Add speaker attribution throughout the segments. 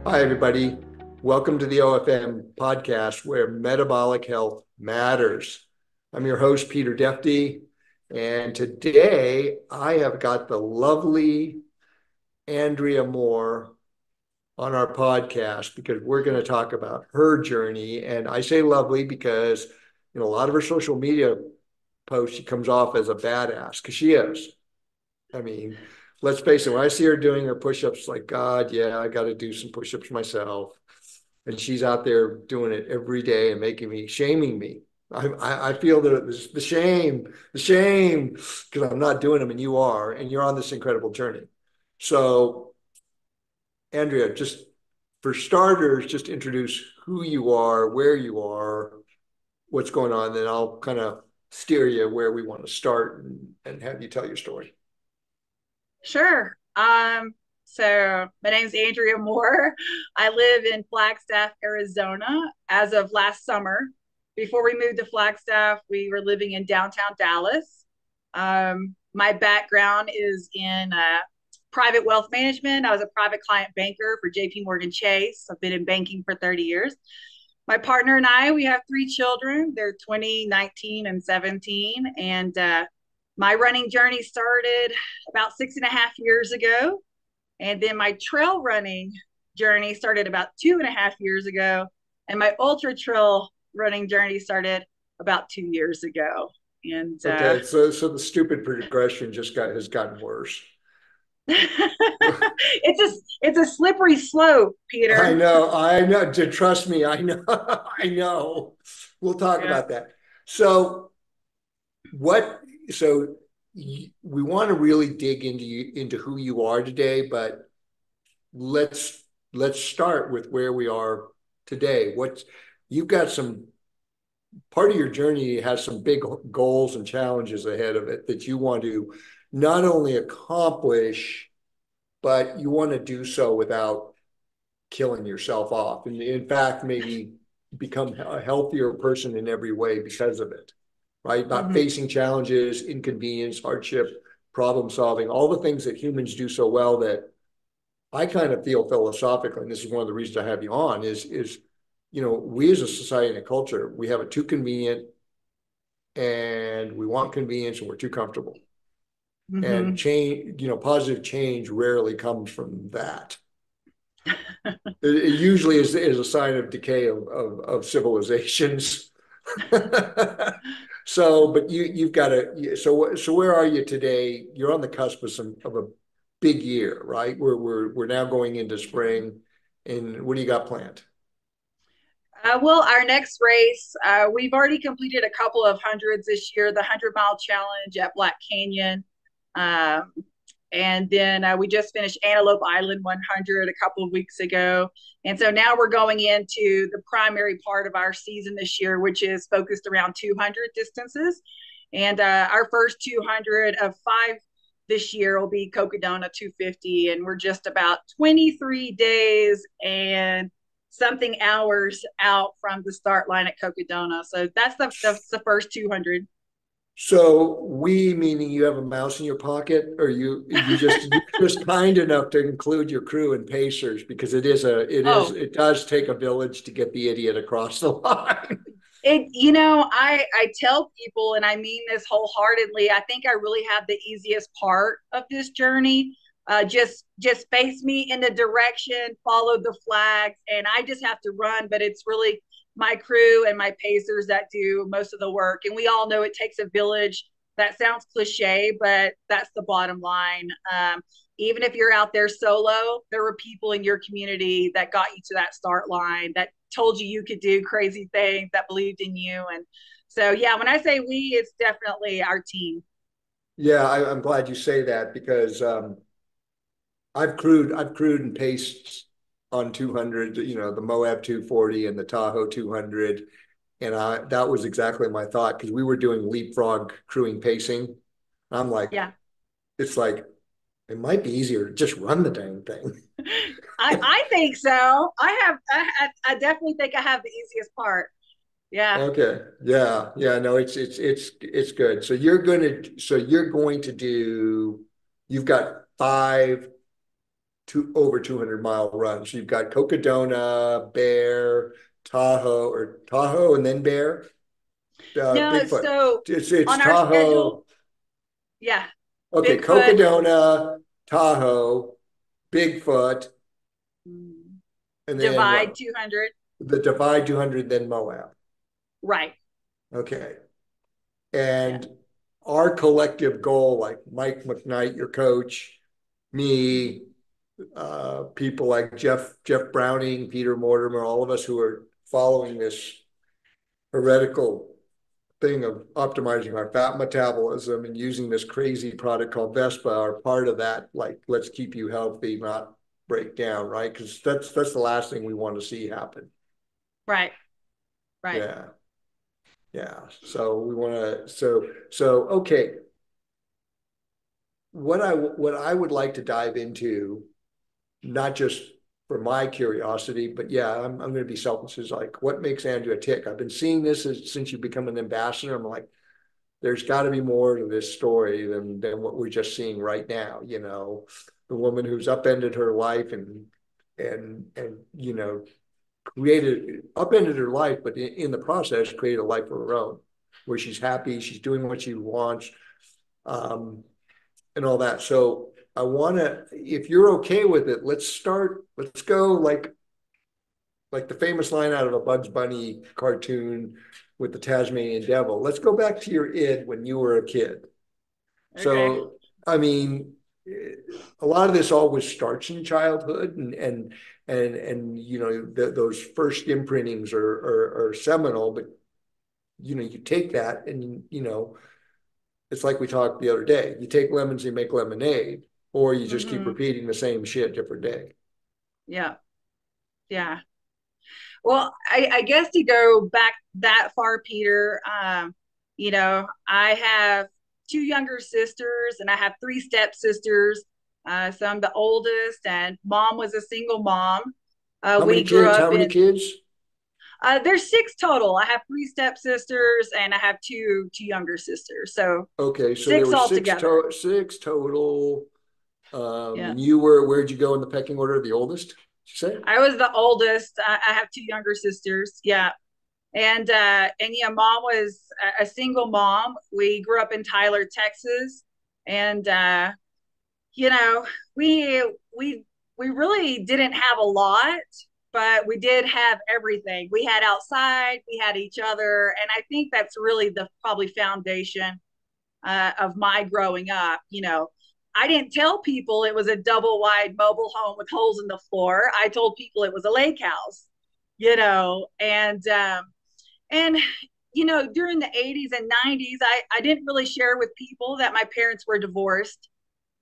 Speaker 1: Hi, everybody. Welcome to the OFM podcast where metabolic health matters. I'm your host, Peter Defty, and today I have got the lovely Andrea Moore on our podcast because we're going to talk about her journey. And I say lovely because, a lot of her social media posts, she comes off as a badass because she is. I mean, let's face it, when I see her doing her push-ups, like, God, yeah, I got to do some push-ups myself. And she's out there doing it every day and shaming me. I feel the shame, because I'm not doing them and you are, and you're on this incredible journey. So, Andrea, just for starters, just introduce who you are, where you are, what's going on, then I'll kind of steer you where we want to start and have you tell your story.
Speaker 2: Sure. So my name's Andrea Moore. I live in Flagstaff, Arizona as of last summer. Before we moved to Flagstaff, we were living in downtown Dallas. My background is in private wealth management. I was a private client banker for JP Morgan Chase. I've been in banking for 30 years. My partner and I, we have three children. They're 20, 19, and 17. And my running journey started about 6.5 years ago. And then my trail running journey started about 2.5 years ago. And my ultra trail running journey started about 2 years ago. And
Speaker 1: Okay, so the stupid progression has gotten worse.
Speaker 2: it's a slippery slope, Peter.
Speaker 1: I know. Trust me, I know, I know. We'll talk
Speaker 2: Yeah.
Speaker 1: about that. So, what? So, we want to really dig into who you are today, but let's let's start with where we are today. What's you've got some part of your journey has some big goals and challenges ahead of it that you want to not only accomplish, but you want to do so without killing yourself off. And in fact, maybe become a healthier person in every way because of it, right? Not
Speaker 2: Mm-hmm.
Speaker 1: facing challenges, inconvenience, hardship, problem solving, all the things that humans do so well that I kind of feel philosophically, and this is one of the reasons I have you on, we as a society and a culture, we have it too convenient and we want convenience and we're too comfortable. And
Speaker 2: Mm-hmm.
Speaker 1: change, positive change rarely comes from that. It usually is a sign of decay of civilizations. So, but you've got to. So where are you today? You're on the cusp of a big year, right? We're now going into spring, and what do you got planned?
Speaker 2: Well, our next race, we've already completed a couple of hundreds this year, the 100-mile challenge at Black Canyon. Um, and then we just finished Antelope Island 100 a couple of weeks ago. And so now we're going into the primary part of our season this year, which is focused around 200 distances. And our first 200 of five this year will be Cocodona 250. And we're just about 23 days and something hours out from the start line at Cocodona. So that's the first 200.
Speaker 1: So we meaning you have a mouse in your pocket, or you're just kind enough to include your crew and pacers because
Speaker 2: Oh,
Speaker 1: it does take a village to get the idiot across the line.
Speaker 2: I tell people, and I mean this wholeheartedly, I think I really have the easiest part of this journey. Just face me in the direction, follow the flags, and I just have to run. But it's really my crew and my pacers that do most of the work. And we all know it takes a village. That sounds cliche, but that's the bottom line. Even if you're out there solo, there were people in your community that got you to that start line, that told you you could do crazy things, that believed in you. And so, yeah, when I say we, it's definitely our team.
Speaker 1: Yeah, I'm glad you say that because I've crewed and paced on 200, the Moab 240 and the Tahoe 200, and that was exactly my thought because we were doing leapfrog crewing pacing. I'm like,
Speaker 2: Yeah,
Speaker 1: it's like it might be easier to just run the dang thing.
Speaker 2: I think so. I definitely think I have the easiest part. Yeah.
Speaker 1: Okay. Yeah. Yeah. No, it's good. So you're going to do, you've got five over 200-mile runs. So you've got Cocodona, Bear, Tahoe, or Tahoe and then Bear,
Speaker 2: No,
Speaker 1: Bigfoot.
Speaker 2: so
Speaker 1: It's
Speaker 2: on our
Speaker 1: Tahoe.
Speaker 2: schedule, yeah,
Speaker 1: Okay,
Speaker 2: Bigfoot,
Speaker 1: Cocodona, Tahoe, Bigfoot,
Speaker 2: mm,
Speaker 1: and then
Speaker 2: Divide
Speaker 1: what?
Speaker 2: 200.
Speaker 1: The Divide 200, then Moab.
Speaker 2: Right.
Speaker 1: Okay.
Speaker 2: Yeah.
Speaker 1: And our collective goal, like Mike McKnight, your coach, me, people like Jeff Browning, Peter Mortimer, all of us who are following this heretical thing of optimizing our fat metabolism and using this crazy product called Vespa are part of that. Like, let's keep you healthy, not break down, right? Because that's the last thing we want to see happen.
Speaker 2: Right. Right.
Speaker 1: Yeah, yeah. So we want to. So okay. What I would like to dive into, not just for my curiosity, but yeah, I'm going to be selfish. Is like, what makes Andrea tick? I've been seeing this since you become an ambassador. I'm like, there's got to be more to this story than what we're just seeing right now. You know, the woman who's upended her life and created upended her life, but in the process created a life of her own, where she's happy, she's doing what she wants, um, and all that. So I want to, if you're okay with it, let's start. Let's go like the famous line out of a Bugs Bunny cartoon with the Tasmanian devil. Let's go back to your id when you were a kid.
Speaker 2: Okay.
Speaker 1: So, I mean, a lot of this always starts in childhood, and those first imprintings are seminal. But you take that, and it's like we talked the other day. You take lemons, you make lemonade, or you just keep
Speaker 2: Mm-hmm.
Speaker 1: repeating the same shit different day.
Speaker 2: Yeah. Yeah. Well, I guess to go back that far, Peter, I have two younger sisters and I have three stepsisters. So I'm the oldest, and mom was a single mom.
Speaker 1: How many
Speaker 2: We grew
Speaker 1: kids?
Speaker 2: up
Speaker 1: How many
Speaker 2: in,
Speaker 1: kids?
Speaker 2: there's six total. I have three stepsisters and I have two younger sisters. So
Speaker 1: Okay, so there
Speaker 2: six
Speaker 1: were
Speaker 2: altogether.
Speaker 1: six total.
Speaker 2: Yeah.
Speaker 1: And where'd you go in the pecking order? The oldest, did you say?
Speaker 2: I was the oldest. I have two younger sisters. Yeah. And yeah, mom was a single mom. We grew up in Tyler, Texas, and you know, we we we really didn't have a lot, but we did have everything. We had outside, we had each other, and I think that's really the probably foundation of my growing up. I didn't tell people it was a double wide mobile home with holes in the floor. I told people it was a lake house. And during the 80s and 90s, I didn't really share with people that my parents were divorced.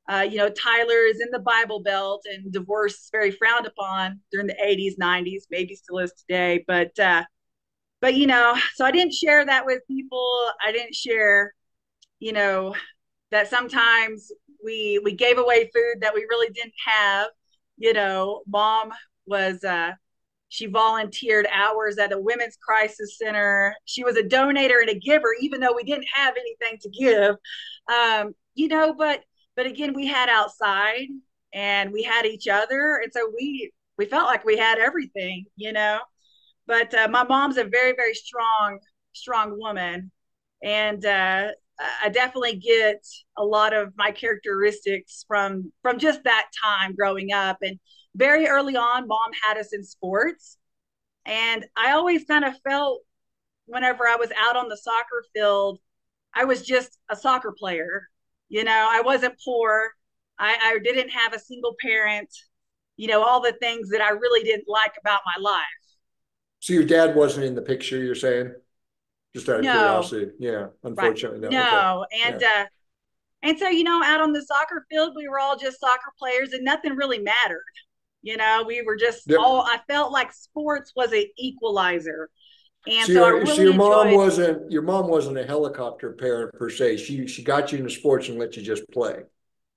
Speaker 2: Tyler is in the Bible Belt, and divorce is very frowned upon during the 80s, 90s, maybe still is today. But so I didn't share that with people. I didn't share, you know, that sometimes we gave away food that we really didn't have. Mom was she volunteered hours at a women's crisis center. She was a donator and a giver, even though we didn't have anything to give. But again, we had outside and we had each other, and so we felt like we had everything. But my mom's a very very strong woman, and I definitely get a lot of my characteristics from just that time growing up. And very early on, mom had us in sports, and I always kind of felt whenever I was out on the soccer field, I was just a soccer player. I wasn't poor. I didn't have a single parent. All the things that I really didn't like about my life.
Speaker 1: So your dad wasn't in the picture, you're saying? Just out of
Speaker 2: No,
Speaker 1: curiosity. Yeah,
Speaker 2: right?
Speaker 1: unfortunately, no. Okay.
Speaker 2: No,
Speaker 1: Yeah.
Speaker 2: and so out on the soccer field, we were all just soccer players, and nothing really mattered. We were just
Speaker 1: There,
Speaker 2: all. I felt like sports was an equalizer, and
Speaker 1: so
Speaker 2: so I
Speaker 1: so
Speaker 2: really enjoyed.
Speaker 1: your mom wasn't a helicopter parent per se. She got you into sports and let you just play.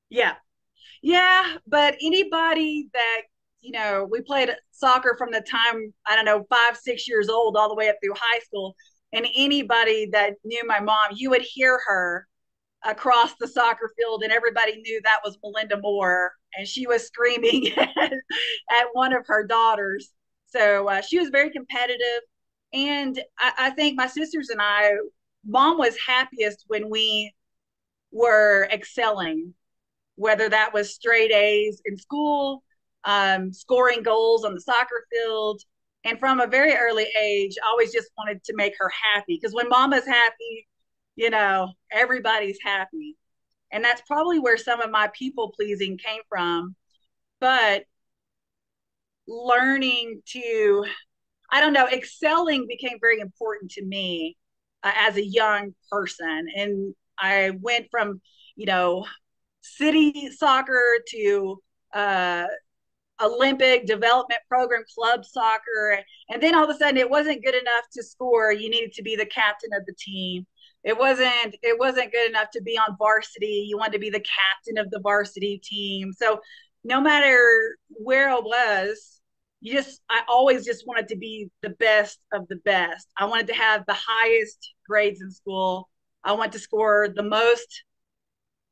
Speaker 2: Yeah, yeah, but anybody that we played soccer from the time, I don't know, 5, 6 years old, all the way up through high school, and anybody that knew my mom, you would hear her across the soccer field, and everybody knew that was Melinda Moore, and she was screaming at one of her daughters. So she was very competitive. And I think my sisters and I, mom was happiest when we were excelling, whether that was straight A's in school, scoring goals on the soccer field. And from a very early age, I always just wanted to make her happy, because when mama's happy, everybody's happy. And that's probably where some of my people pleasing came from. But learning to, I don't know, excelling became very important to me as a young person. And I went from, city soccer to Olympic development program club soccer. And then all of a sudden it wasn't good enough to score. You needed to be the captain of the team. It wasn't good enough to be on varsity. You wanted to be the captain of the varsity team. So no matter where I was, I always just wanted to be the best of the best. I wanted to have the highest grades in school. I want to score the most,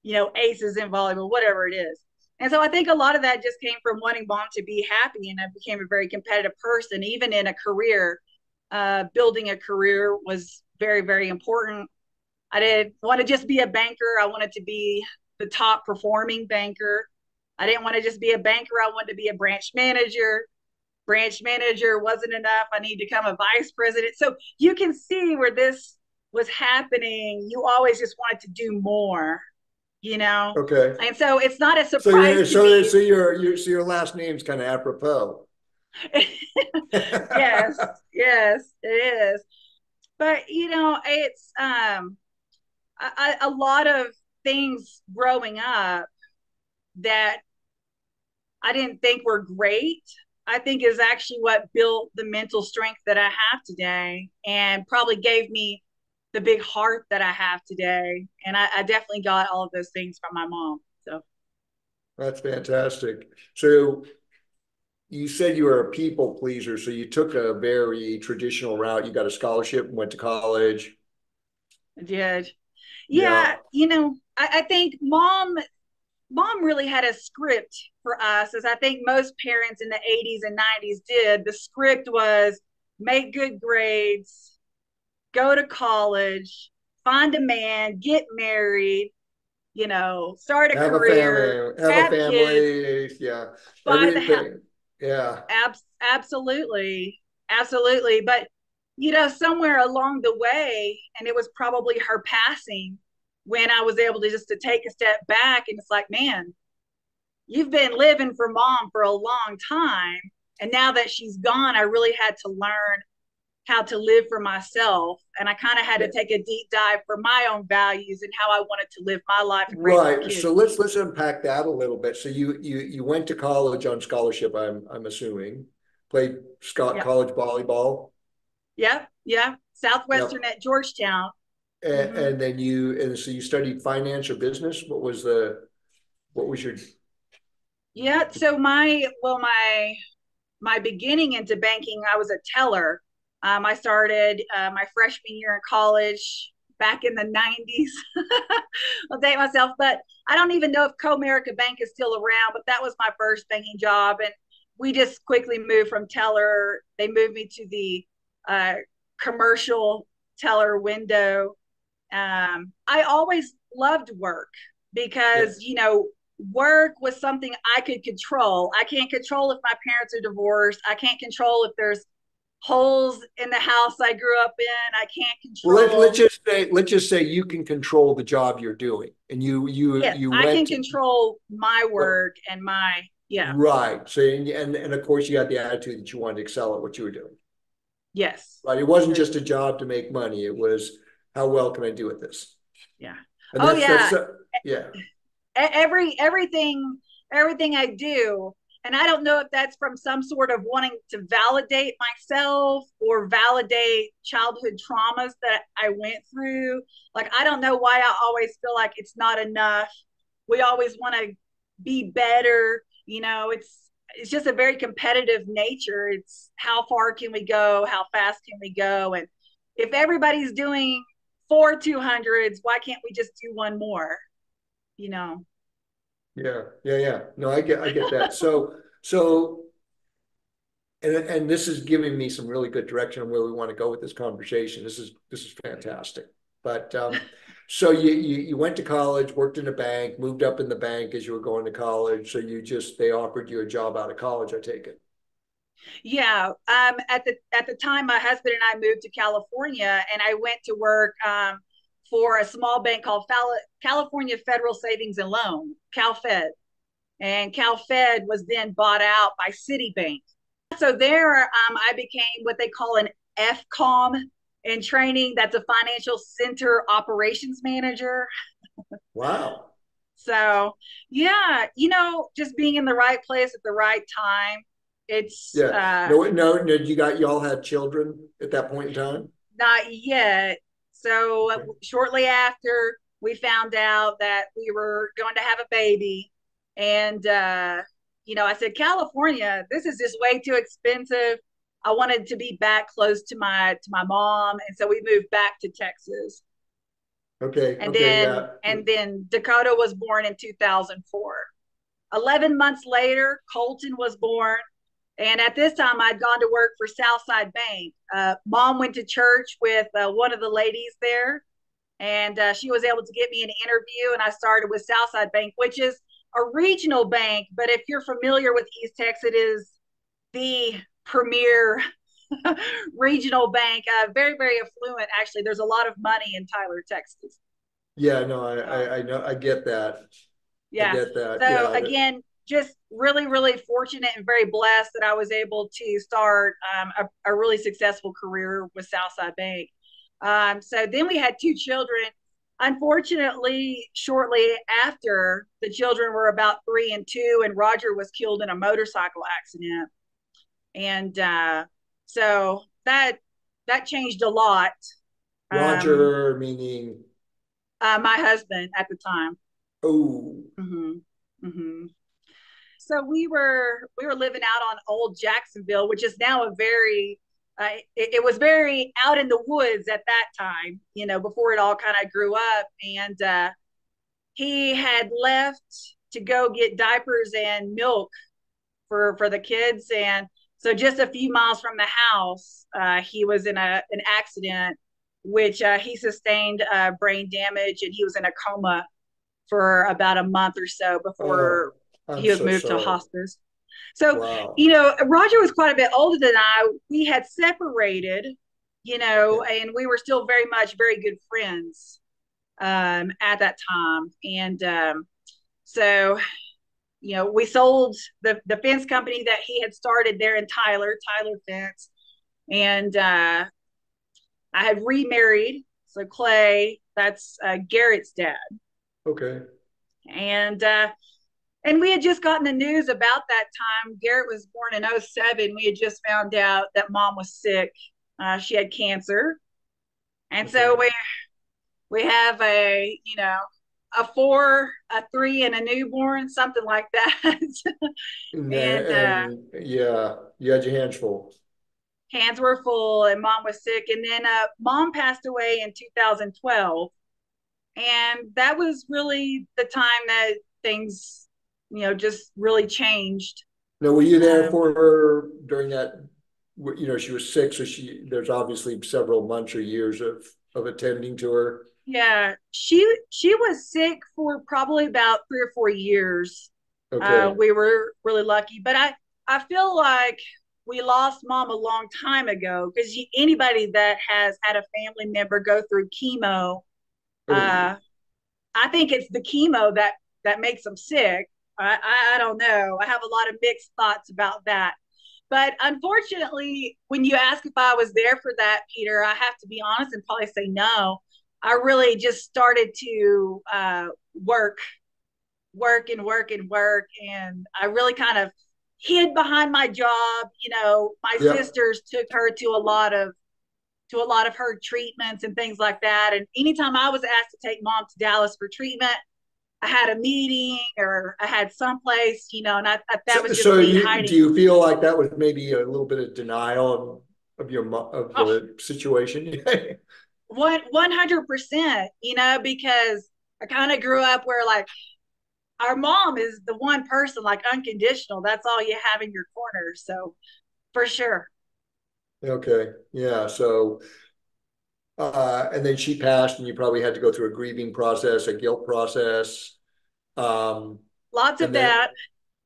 Speaker 2: aces in volleyball, whatever it is. And so I think a lot of that just came from wanting mom to be happy. And I became a very competitive person, even in a career. Building a career was very, very important. I didn't want to just be a banker. I wanted to be the top performing banker. I didn't want to just be a banker. I wanted to be a branch manager. Branch manager wasn't enough. I need to become a vice president. So you can see where this was happening. You always just wanted to do more,
Speaker 1: Okay.
Speaker 2: and so it's not a
Speaker 1: So
Speaker 2: surprise to me.
Speaker 1: your last name's kind of apropos.
Speaker 2: Yes, yes, it is. But it's a lot of things growing up that I didn't think were great. I think is actually what built the mental strength that I have today, and probably gave me the big heart that I have today. And I definitely got all of those things from my mom. So
Speaker 1: That's fantastic. So you said you were a people pleaser, so you took a very traditional route. You got a scholarship and went to college.
Speaker 2: I did.
Speaker 1: Yeah.
Speaker 2: Yeah, I think mom really had a script for us, as I think most parents in the 80s and 90s did. The script was make good grades, go to college, find a man, get married, start a career,
Speaker 1: Have a
Speaker 2: have kids,
Speaker 1: family. Yeah.
Speaker 2: buy the house.
Speaker 1: Everything. Yeah.
Speaker 2: Absolutely. Absolutely. But, somewhere along the way, and it was probably her passing, when I was able to take a step back, and it's like, man, you've been living for mom for a long time. And now that she's gone, I really had to learn how to live for myself. And I kind of had
Speaker 1: Yeah.
Speaker 2: to take a deep dive for my own values and how I wanted to live my life and raise my
Speaker 1: Right.
Speaker 2: kids.
Speaker 1: So let's unpack that a little bit. So you went to college on scholarship, I'm assuming. Played
Speaker 2: Yeah.
Speaker 1: college volleyball.
Speaker 2: Yeah. Yeah. Southwestern
Speaker 1: Yep.
Speaker 2: at Georgetown. Mm-hmm.
Speaker 1: And then so you studied finance or business. What was your
Speaker 2: Yeah. So my beginning into banking, I was a teller. I started my freshman year in college back in the 90s. I'll date myself, but I don't even know if Comerica Bank is still around, but that was my first banking job. And we just quickly moved from teller. They moved me to the uh, commercial teller window. I always loved work
Speaker 1: yeah.
Speaker 2: because, work was something I could control. I can't control if my parents are divorced. I can't control if there's holes in the house I grew up in. I can't
Speaker 1: Well,
Speaker 2: control.
Speaker 1: let's just say you can control the job you're doing, and
Speaker 2: Yes,
Speaker 1: you
Speaker 2: I can
Speaker 1: went
Speaker 2: control my work and yeah.
Speaker 1: right. So and of course you had the attitude that you wanted to excel at what you were doing.
Speaker 2: Yes.
Speaker 1: Right. It wasn't just a job to make money. It was how well can I do at this?
Speaker 2: Yeah.
Speaker 1: And
Speaker 2: Oh yeah.
Speaker 1: yeah.
Speaker 2: Everything I do, and I don't know if that's from some sort of wanting to validate myself or validate childhood traumas that I went through. Like, I don't know why I always feel like it's not enough. We always want to be better. It's just a very competitive nature. It's how far can we go? How fast can we go? And if everybody's doing 4 200s. Why can't we just do one more? You know?
Speaker 1: Yeah. No, I get that. So and this is giving me some really good direction on where we want to go with this conversation. This is fantastic. But so you went to college, worked in a bank, moved up in the bank as you were going to college. So they offered you a job out of college, I take it.
Speaker 2: Yeah. At the time, my husband and I moved to California, and I went to work for a small bank called California Federal Savings and Loan, CalFed. And CalFed was then bought out by Citibank. So there, I became what they call an FCOM in training. That's a financial center operations manager.
Speaker 1: Wow.
Speaker 2: So yeah, just being in the right place at the right time. It's
Speaker 1: Yeah. No. You all had children at that point in time?
Speaker 2: not yet. So
Speaker 1: Okay.
Speaker 2: shortly after, we found out that we were going to have a baby, and I said, California, this is just way too expensive. I wanted to be back close to my mom, and so we moved back to Texas.
Speaker 1: Okay.
Speaker 2: And
Speaker 1: Okay.
Speaker 2: then
Speaker 1: Yeah.
Speaker 2: and then Dakota was born in 2004. 11 months later, Colton was born. And at this time, I'd gone to work for Southside Bank. Mom went to church with one of the ladies there, and she was able to get me an interview. And I started with Southside Bank, which is a regional bank. But if you're familiar with East Texas, it is the premier regional bank. Very, very affluent, actually. There's a lot of money in Tyler, Texas.
Speaker 1: Yeah. No,
Speaker 2: So,
Speaker 1: I know. I get that. I
Speaker 2: yeah.
Speaker 1: get that.
Speaker 2: So
Speaker 1: Yeah.
Speaker 2: again, just really, really fortunate and very blessed that I was able to start a really successful career with Southside Bank. So then we had two children. Unfortunately, shortly after, the children were about 3 and 2, and Roger was killed in a motorcycle accident. And so that changed a lot. Um,
Speaker 1: Roger, meaning,
Speaker 2: my husband at the time.
Speaker 1: oh,
Speaker 2: Mm-hmm. Mm-hmm. So we were living out on Old Jacksonville, which is now a very it was very out in the woods at that time, before it all kind of grew up. And he had left to go get diapers and milk for the kids, and so just a few miles from the house, he was in an accident, which he sustained brain damage, and he was in a coma for about a month or so before
Speaker 1: oh, I'm
Speaker 2: he was
Speaker 1: so
Speaker 2: moved to
Speaker 1: sorry.
Speaker 2: hospice. So,
Speaker 1: Wow.
Speaker 2: Roger was quite a bit older than I. We had separated,
Speaker 1: Yeah.
Speaker 2: and we were still very much very good friends at that time. And so, we sold the fence company that he had started there in Tyler Fence. And I had remarried. So, Clay, that's Garrett's dad.
Speaker 1: Okay.
Speaker 2: And we had just gotten the news about that time. Garrett was born in '07. We had just found out that mom was sick. She had cancer. And so
Speaker 1: Okay.
Speaker 2: we have a 4, a 3, and a newborn, something like that. And
Speaker 1: And yeah, you had your hands full.
Speaker 2: hands were full, and mom was sick. And then mom passed away in 2012. And that was really the time that things, just really changed.
Speaker 1: Now, were you there
Speaker 2: Um,
Speaker 1: for her during that? She was sick, so there's obviously several months or years of attending to her.
Speaker 2: Yeah, she was sick for probably about 3 or 4 years.
Speaker 1: Okay.
Speaker 2: We were really lucky, but I feel like we lost mom a long time ago, because anybody that has had a family member go through chemo,
Speaker 1: Oh,
Speaker 2: uh, I think it's the chemo that makes them sick. I don't know. I have a lot of mixed thoughts about that. But unfortunately, when you ask if I was there for that, Peter, I have to be honest and probably say no. I really just started to work, work, and work and work, and I really kind of hid behind my job. My
Speaker 1: yeah.
Speaker 2: sisters took her to a lot of her treatments and things like that. And anytime I was asked to take mom to Dallas for treatment, I had a meeting or I had someplace, and that was just
Speaker 1: So
Speaker 2: me
Speaker 1: do
Speaker 2: hiding.
Speaker 1: you feel like that was maybe a little bit of denial of
Speaker 2: Oh,
Speaker 1: the situation?
Speaker 2: 100%, because I kind of grew up where like our mom is the one person, like unconditional. That's all you have in your corner. So for sure.
Speaker 1: Okay. Yeah. So, and then she passed, and you probably had to go through a grieving process, a guilt process. Um,
Speaker 2: Lots
Speaker 1: and
Speaker 2: of
Speaker 1: then,
Speaker 2: that.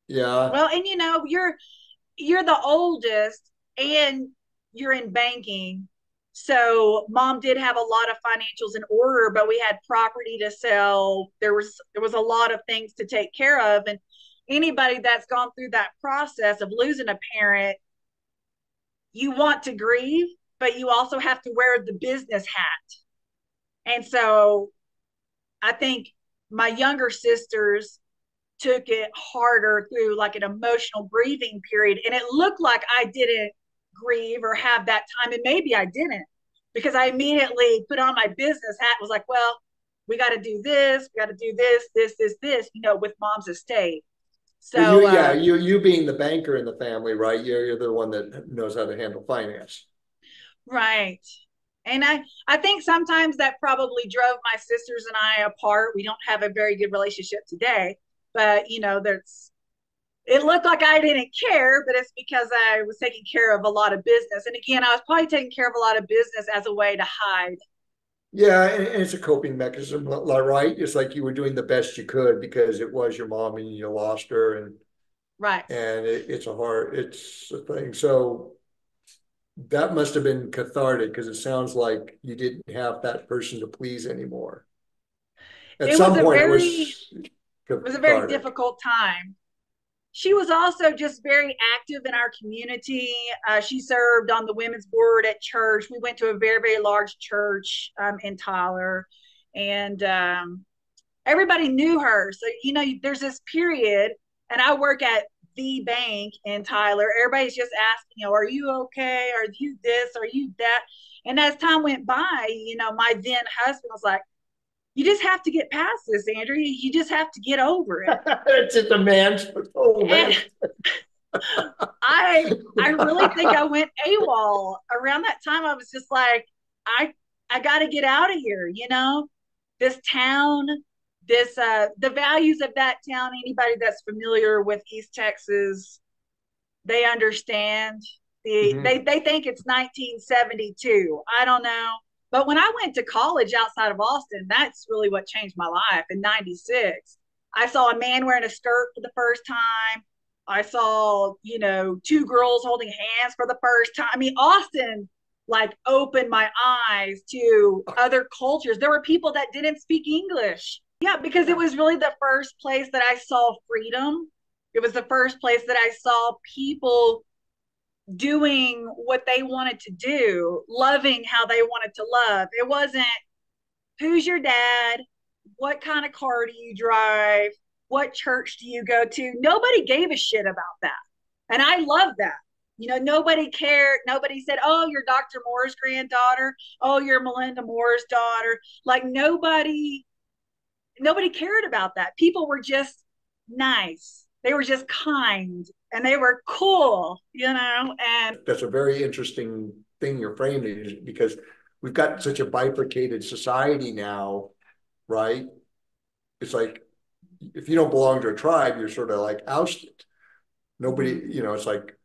Speaker 1: yeah.
Speaker 2: Well, and you're the oldest and you're in banking. So mom did have a lot of financials in order, but we had property to sell. There was a lot of things to take care of. And anybody that's gone through that process of losing a parent, you want to grieve, but you also have to wear the business hat. And so I think my younger sisters took it harder through like an emotional grieving period. And it looked like I didn't grieve or have that time. And maybe I didn't, because I immediately put on my business hat, was like, well, we got to do this, we got to do this, with mom's estate.
Speaker 1: Well, you,
Speaker 2: So,
Speaker 1: yeah, you being the banker in the family, right? You're the one that knows how to handle finance.
Speaker 2: right. And I think sometimes that probably drove my sisters and I apart. We don't have a very good relationship today, but there's it looked like I didn't care, but it's because I was taking care of a lot of business. And again, I was probably taking care of a lot of business as a way to hide.
Speaker 1: Yeah, and it's a coping mechanism, right? It's like you were doing the best you could because it was your mom and you lost her, and
Speaker 2: Right.
Speaker 1: it's a thing. So that must have been cathartic because it sounds like you didn't have that person to please anymore. At
Speaker 2: It was
Speaker 1: some
Speaker 2: a
Speaker 1: point, it
Speaker 2: very
Speaker 1: was
Speaker 2: it was a very
Speaker 1: cathartic.
Speaker 2: difficult time. She was also just very active in our community. She served on the women's board at church. We went to a very, very large church in Tyler, and everybody knew her. So, there's this period, and I work at the bank in Tyler. Everybody's just asking, are you okay? Are you this? Are you that? And as time went by, my then husband was like, you just have to get past this, Andrea. You just have to get over it.
Speaker 1: It's just a man's total
Speaker 2: And
Speaker 1: man.
Speaker 2: I really think I went AWOL around that time. I was just like, I got to get out of here. This town, the values of that town. Anybody that's familiar with East Texas, they understand.
Speaker 1: Mhm.
Speaker 2: They think it's 1972. I don't know. But when I went to college outside of Austin, that's really what changed my life in 96. I saw a man wearing a skirt for the first time. I saw, two girls holding hands for the first time. I mean, Austin like opened my eyes to other cultures. There were people that didn't speak English. Yeah, because it was really the first place that I saw freedom. It was the first place that I saw people doing what they wanted to do, loving how they wanted to love. It wasn't who's your dad, what kind of car do you drive, what church do you go to. Nobody gave a shit about that. And I love that. Nobody cared. Nobody said, oh, you're Dr. Moore's granddaughter. Oh, you're Melinda Moore's daughter. Like nobody cared about that. People were just nice. They were just kind and they were cool, and
Speaker 1: That's a very interesting thing you're framing because we've got such a bifurcated society now, right? It's like if you don't belong to a tribe, you're sort of like ousted. Nobody, it's like,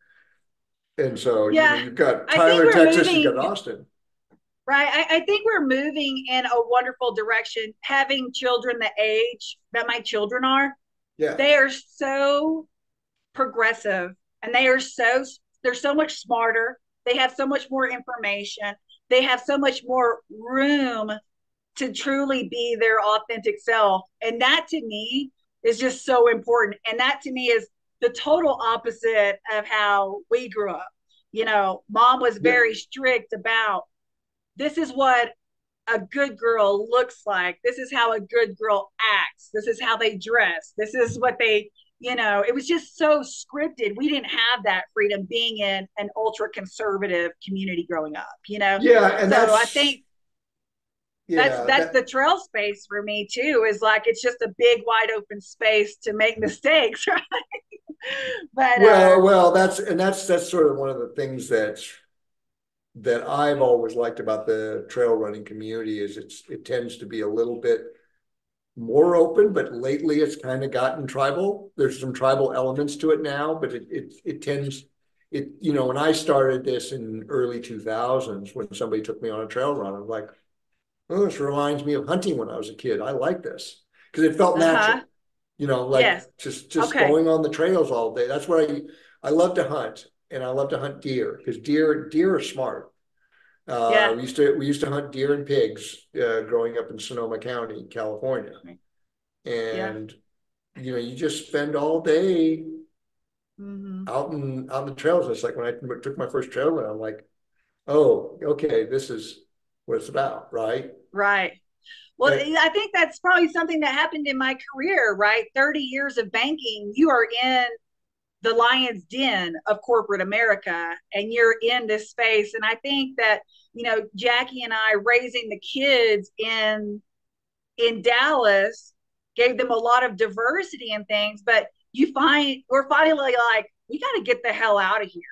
Speaker 1: and so
Speaker 2: yeah,
Speaker 1: you've got
Speaker 2: I think
Speaker 1: Tyler,
Speaker 2: we're
Speaker 1: Texas, you've
Speaker 2: moving
Speaker 1: got Austin.
Speaker 2: right. I think we're moving in a wonderful direction. Having children the age that my children are,
Speaker 1: Yeah,
Speaker 2: they are so progressive and they're so much smarter. They have so much more information. They have so much more room to truly be their authentic self. And that to me is just so important. And that to me is the total opposite of how we grew up. Mom was
Speaker 1: yeah,
Speaker 2: very strict about this is what a good girl looks like. This is how a good girl acts. This is how they dress. This is what it was just so scripted. We didn't have that freedom being in an ultra conservative community growing up.
Speaker 1: yeah, and
Speaker 2: So I think that's
Speaker 1: yeah,
Speaker 2: that's
Speaker 1: that
Speaker 2: the trail space for me too, is like it's just a big wide open space to make mistakes, right? But
Speaker 1: well, that's sort of one of the things that's that I've always liked about the trail running community is it tends to be a little bit more open, but lately it's kind of gotten tribal. There's some tribal elements to it now, but it tends it, you know, when I started this in early 2000s, when somebody took me on a trail run, I'm like, oh, this reminds me of hunting when I was a kid. I like this because it felt
Speaker 2: Uh-huh.
Speaker 1: natural, you know, like
Speaker 2: Yes.
Speaker 1: just
Speaker 2: Okay.
Speaker 1: going on the trails all day. That's what I love to hunt, and I love to hunt deer because deer are smart.
Speaker 2: Yeah.
Speaker 1: We used to hunt deer and pigs growing up in Sonoma County, California,
Speaker 2: Yeah.
Speaker 1: and you just spend all day
Speaker 2: Mm-hmm.
Speaker 1: out in the trails. It's like when I took my first trail run, I'm like, oh, okay, this is what it's about, right?
Speaker 2: Right. Well,
Speaker 1: And,
Speaker 2: I think that's probably something that happened in my career, right? 30 years of banking, you are in the lion's den of corporate America and you're in this space. And I think that, Jackie and I raising the kids in Dallas gave them a lot of diversity and things, but we're finally like, we got to get the hell out of here.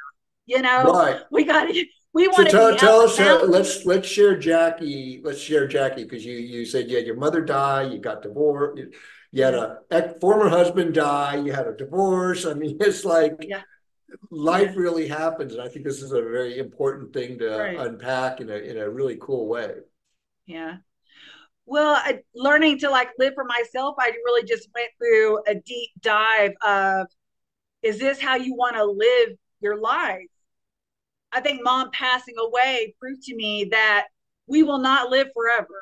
Speaker 2: You know,
Speaker 1: right.
Speaker 2: we got to, we
Speaker 1: So
Speaker 2: want to be out
Speaker 1: tell
Speaker 2: in
Speaker 1: us.
Speaker 2: the mountains.
Speaker 1: Let's share Jackie. Let's share Jackie because you said you had your mother die. You got divorced. You had
Speaker 2: Yeah.
Speaker 1: a former husband die. You had a divorce. I mean, it's like
Speaker 2: Yeah.
Speaker 1: life
Speaker 2: Yeah.
Speaker 1: really happens, and I think this is a very important thing to
Speaker 2: Right.
Speaker 1: unpack in a really cool way.
Speaker 2: Yeah. Well, learning to like live for myself, I really just went through a deep dive of, is this how you want to live your life? I think mom passing away proved to me that we will not live forever.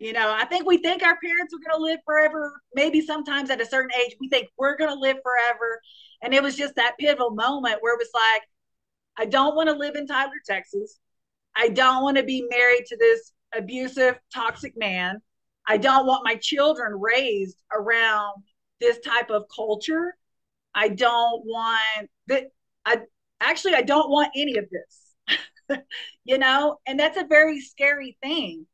Speaker 2: I think we think our parents are going to live forever. Maybe sometimes at a certain age, we think we're going to live forever. And it was just that pivotal moment where it was like, I don't want to live in Tyler, Texas. I don't want to be married to this abusive, toxic man. I don't want my children raised around this type of culture. I don't want that. I don't want any of this, and that's a very scary thing.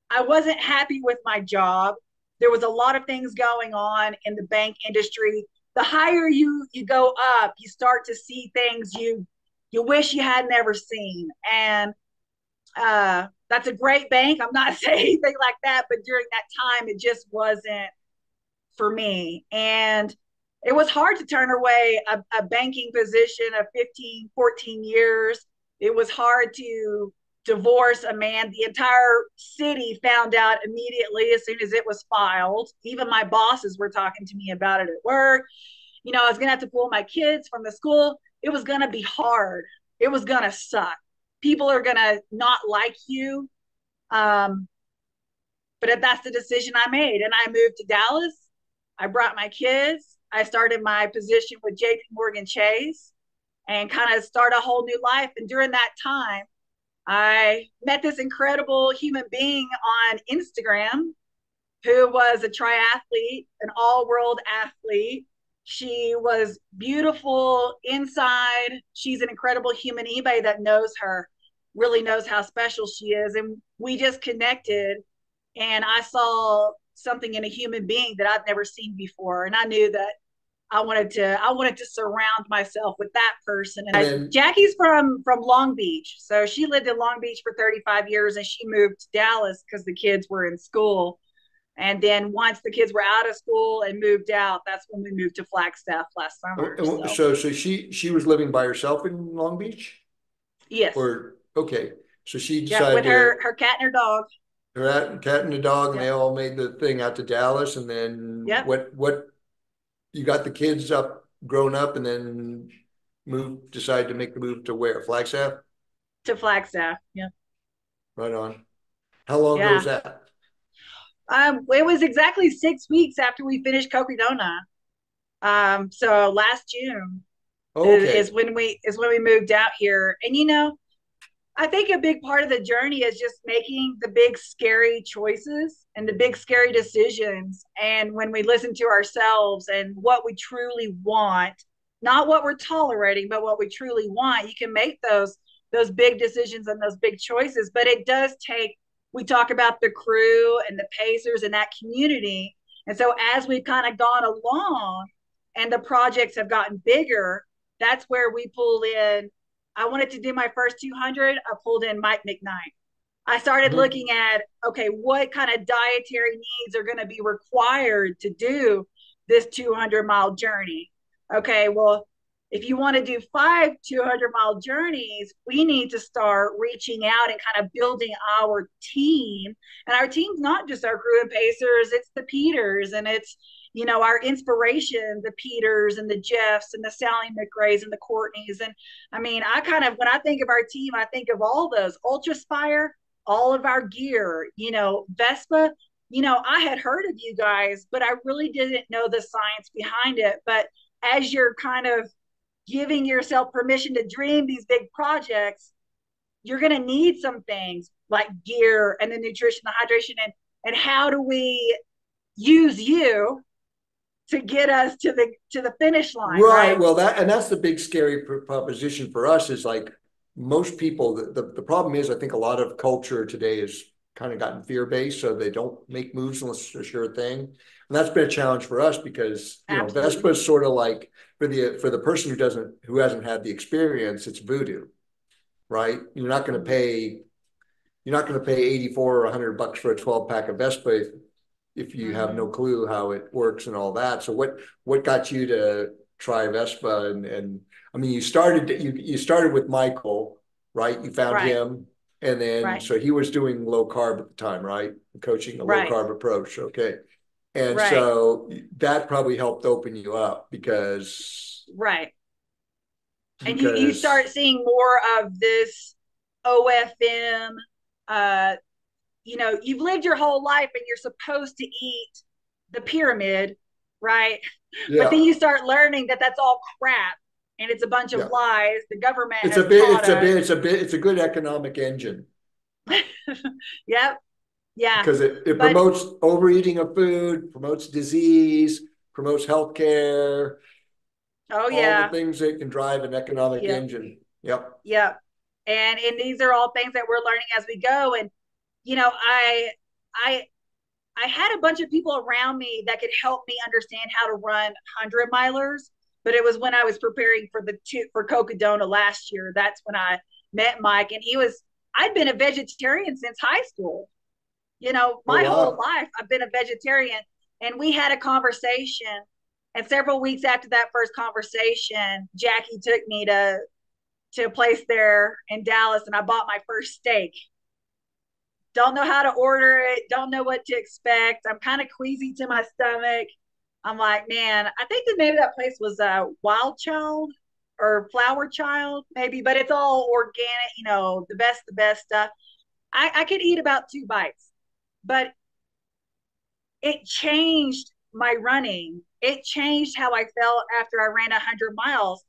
Speaker 2: I wasn't happy with my job. There was a lot of things going on in the bank industry. The higher you go up, you start to see things you wish you had never seen. And that's a great bank. I'm not saying anything like that, but during that time, it just wasn't for me. And it was hard to turn away a banking position of 15, 14 years. It was hard to divorce a man. The entire city found out immediately as soon as it was filed. Even my bosses were talking to me about it at work. I was going to have to pull my kids from the school. It was going to be hard. It was going to suck. People are going to not like you. Um, but that's the decision I made. And I moved to Dallas. I brought my kids. I started my position with JP Morgan Chase and kind of start a whole new life. And during that time, I met this incredible human being on Instagram who was a triathlete, an all world athlete. She was beautiful inside. She's an incredible human. Anybody that knows her really knows how special she is. And we just connected, and I saw something in a human being that I'd never seen before. And I knew that I wanted to surround myself with that person.
Speaker 1: And
Speaker 2: And
Speaker 1: then
Speaker 2: Jackie's from Long Beach, so she lived in Long Beach for 35 years, and she moved to Dallas because the kids were in school. And then once the kids were out of school and moved out, that's when we moved to Flagstaff last summer. So
Speaker 1: so she was living by herself in Long Beach,
Speaker 2: yes,
Speaker 1: or okay, so she
Speaker 2: yeah,
Speaker 1: decided
Speaker 2: with
Speaker 1: to
Speaker 2: her cat and her dog.
Speaker 1: her cat and the dog, and they
Speaker 2: Yep,
Speaker 1: all made the thing out to Dallas. And then
Speaker 2: yep,
Speaker 1: what you got the kids up, grown up, and then decided to make the move to where? Flagstaff?
Speaker 2: to Flagstaff. Yeah,
Speaker 1: Right on. How long ago was
Speaker 2: yeah.
Speaker 1: that?
Speaker 2: It was exactly 6 weeks after we finished Coconut. So last June is
Speaker 1: Okay.
Speaker 2: when we moved out here. And I think a big part of the journey is just making the big scary choices and the big scary decisions. And when we listen to ourselves and what we truly want, not what we're tolerating, but what we truly want, you can make those big decisions and those big choices. But it does take, we talk about the crew and the pacers and that community. And so as we've kind of gone along and the projects have gotten bigger, that's where we pull in I wanted to do my first 200. I pulled in Mike McKnight. I started
Speaker 1: Mm-hmm.
Speaker 2: looking at, okay, what kind of dietary needs are going to be required to do this 200-mile journey? Okay, well, if you want to do 5 200-mile journeys, we need to start reaching out and kind of building our team. And our team's not just our crew and pacers, it's the Peters and it's, our inspiration, the Peters and the Jeffs and the Sally McRaes and the Courtneys. And I mean, when I think of our team, I think of all those Ultraspire, all of our gear, Vespa. I had heard of you guys, but I really didn't know the science behind it. But as you're kind of giving yourself permission to dream these big projects, you're going to need some things like gear and the nutrition, the hydration, and how do we use you to get us to the finish line,
Speaker 1: Right.
Speaker 2: right?
Speaker 1: Well, that's the big scary proposition for us is like most people, the problem is I think a lot of culture today is kind of gotten fear-based, so they don't make moves unless it's a sure thing. And that's been a challenge for us because, Vespa
Speaker 2: Absolutely.
Speaker 1: is sort of like for the person who hasn't had the experience, it's voodoo, right? You're not going to pay 84 or $100 for a 12 pack of Vespa if you have no
Speaker 2: Mm-hmm.
Speaker 1: clue how it works and all that. So what got you to try Vespa? And I mean, you started with Michael, right? You found
Speaker 2: Right,
Speaker 1: him, and then
Speaker 2: right,
Speaker 1: so he was doing low carb at the time, right? Coaching a low
Speaker 2: right,
Speaker 1: carb approach. Okay. And
Speaker 2: right,
Speaker 1: so that probably helped open you up because
Speaker 2: right. And you
Speaker 1: because
Speaker 2: start seeing more of this OFM. Uh, you've lived your whole life and you're supposed to eat the pyramid, right? But then
Speaker 1: yeah,
Speaker 2: you start learning that that's all crap and it's a bunch of
Speaker 1: yeah.
Speaker 2: lies the government
Speaker 1: It's a
Speaker 2: has
Speaker 1: bit,
Speaker 2: taught
Speaker 1: it's a
Speaker 2: us.
Speaker 1: bit, it's a bit, it's a good economic engine
Speaker 2: Yep. Yeah.
Speaker 1: because it
Speaker 2: But
Speaker 1: promotes overeating of food, promotes disease, promotes healthcare,
Speaker 2: oh
Speaker 1: all the
Speaker 2: yeah.
Speaker 1: things that can drive an economic
Speaker 2: Yep.
Speaker 1: engine. Yep.
Speaker 2: Yep. And these are all things that we're learning as we go. And I I had a bunch of people around me that could help me understand how to run 100 milers. But it was when I was preparing for Cocodona last year. That's when I met Mike, and I'd been a vegetarian since high school.
Speaker 1: Oh
Speaker 2: My whole
Speaker 1: wow.
Speaker 2: life I've been a vegetarian, and we had a conversation. And several weeks after that first conversation, Jackie took me to a place there in Dallas, and I bought my first steak. Don't know how to order it, don't know what to expect. I'm kind of queasy to my stomach. I'm like, man, I think the name of that place was Wild Child or Flower Child, maybe, but it's all organic, the best stuff. I could eat about 2 bites, but it changed my running. It changed how I felt after I ran 100 miles.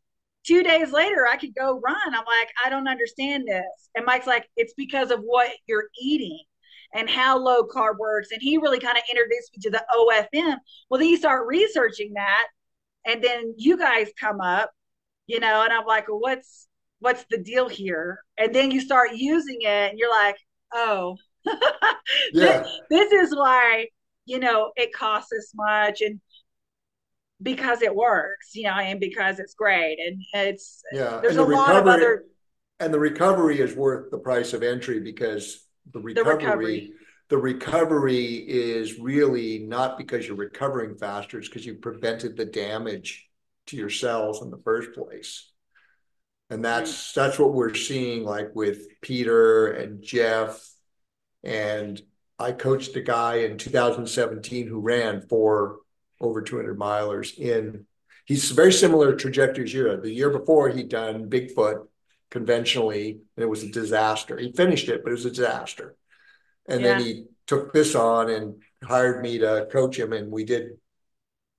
Speaker 2: 2 days later, I could go run. I'm like, I don't understand this. And Mike's like, it's because of what you're eating and how low carb works. And he really kind of introduced me to the OFM. Well, then you start researching that, and then you guys come up, and I'm like, well, what's the deal here? And then you start using it, and you're like, oh, this,
Speaker 1: Yeah.
Speaker 2: this is why it costs this much, and because it works, and because it's great, and
Speaker 1: Yeah.
Speaker 2: there's
Speaker 1: And
Speaker 2: a lot of other
Speaker 1: the recovery is worth the price of entry because the
Speaker 2: the
Speaker 1: recovery,
Speaker 2: recovery.
Speaker 1: the recovery is really not because you're recovering faster, it's because you prevented the damage to your cells in the first place. And
Speaker 2: Right.
Speaker 1: that's what we're seeing like with Peter and Jeff. And I coached a guy in 2017 who ran 4 over 200 milers in, he's very similar trajectory as you. The year before he'd done Bigfoot conventionally and it was a disaster. He finished it, but it was a disaster. And then
Speaker 2: Yeah.
Speaker 1: he took this on and hired me to coach him. And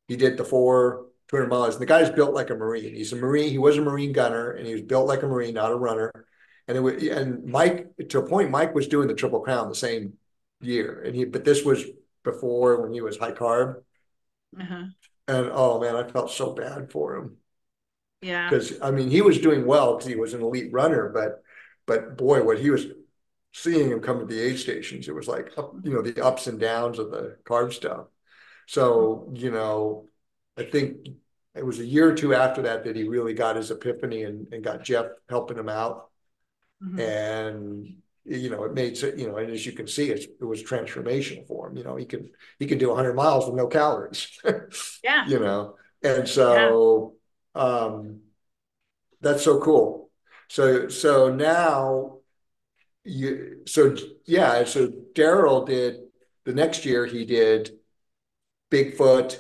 Speaker 1: he did the 4 200 miles. And the guy's built like a Marine. He's a Marine. He was a Marine gunner and he was built like a Marine, not a runner. And Mike, to a point, Mike was doing the Triple Crown the same year. But this was before when he was high carb.
Speaker 2: Uh-huh.
Speaker 1: And oh man, I felt so bad for him
Speaker 2: Yeah.
Speaker 1: because I mean he was doing well because he was an elite runner, but boy, what he was seeing him come to the aid stations, it was like the ups and downs of the carb stuff. So I think it was a year or two after that that he really got his epiphany and got Jeff helping him out.
Speaker 2: Mm-hmm.
Speaker 1: And it made, and as you can see, it was transformational for him. He can do 100 miles with no calories.
Speaker 2: Yeah.
Speaker 1: you know and
Speaker 2: Yeah.
Speaker 1: so that's so cool. So now you so yeah, so Daryl did, the next year he did Bigfoot,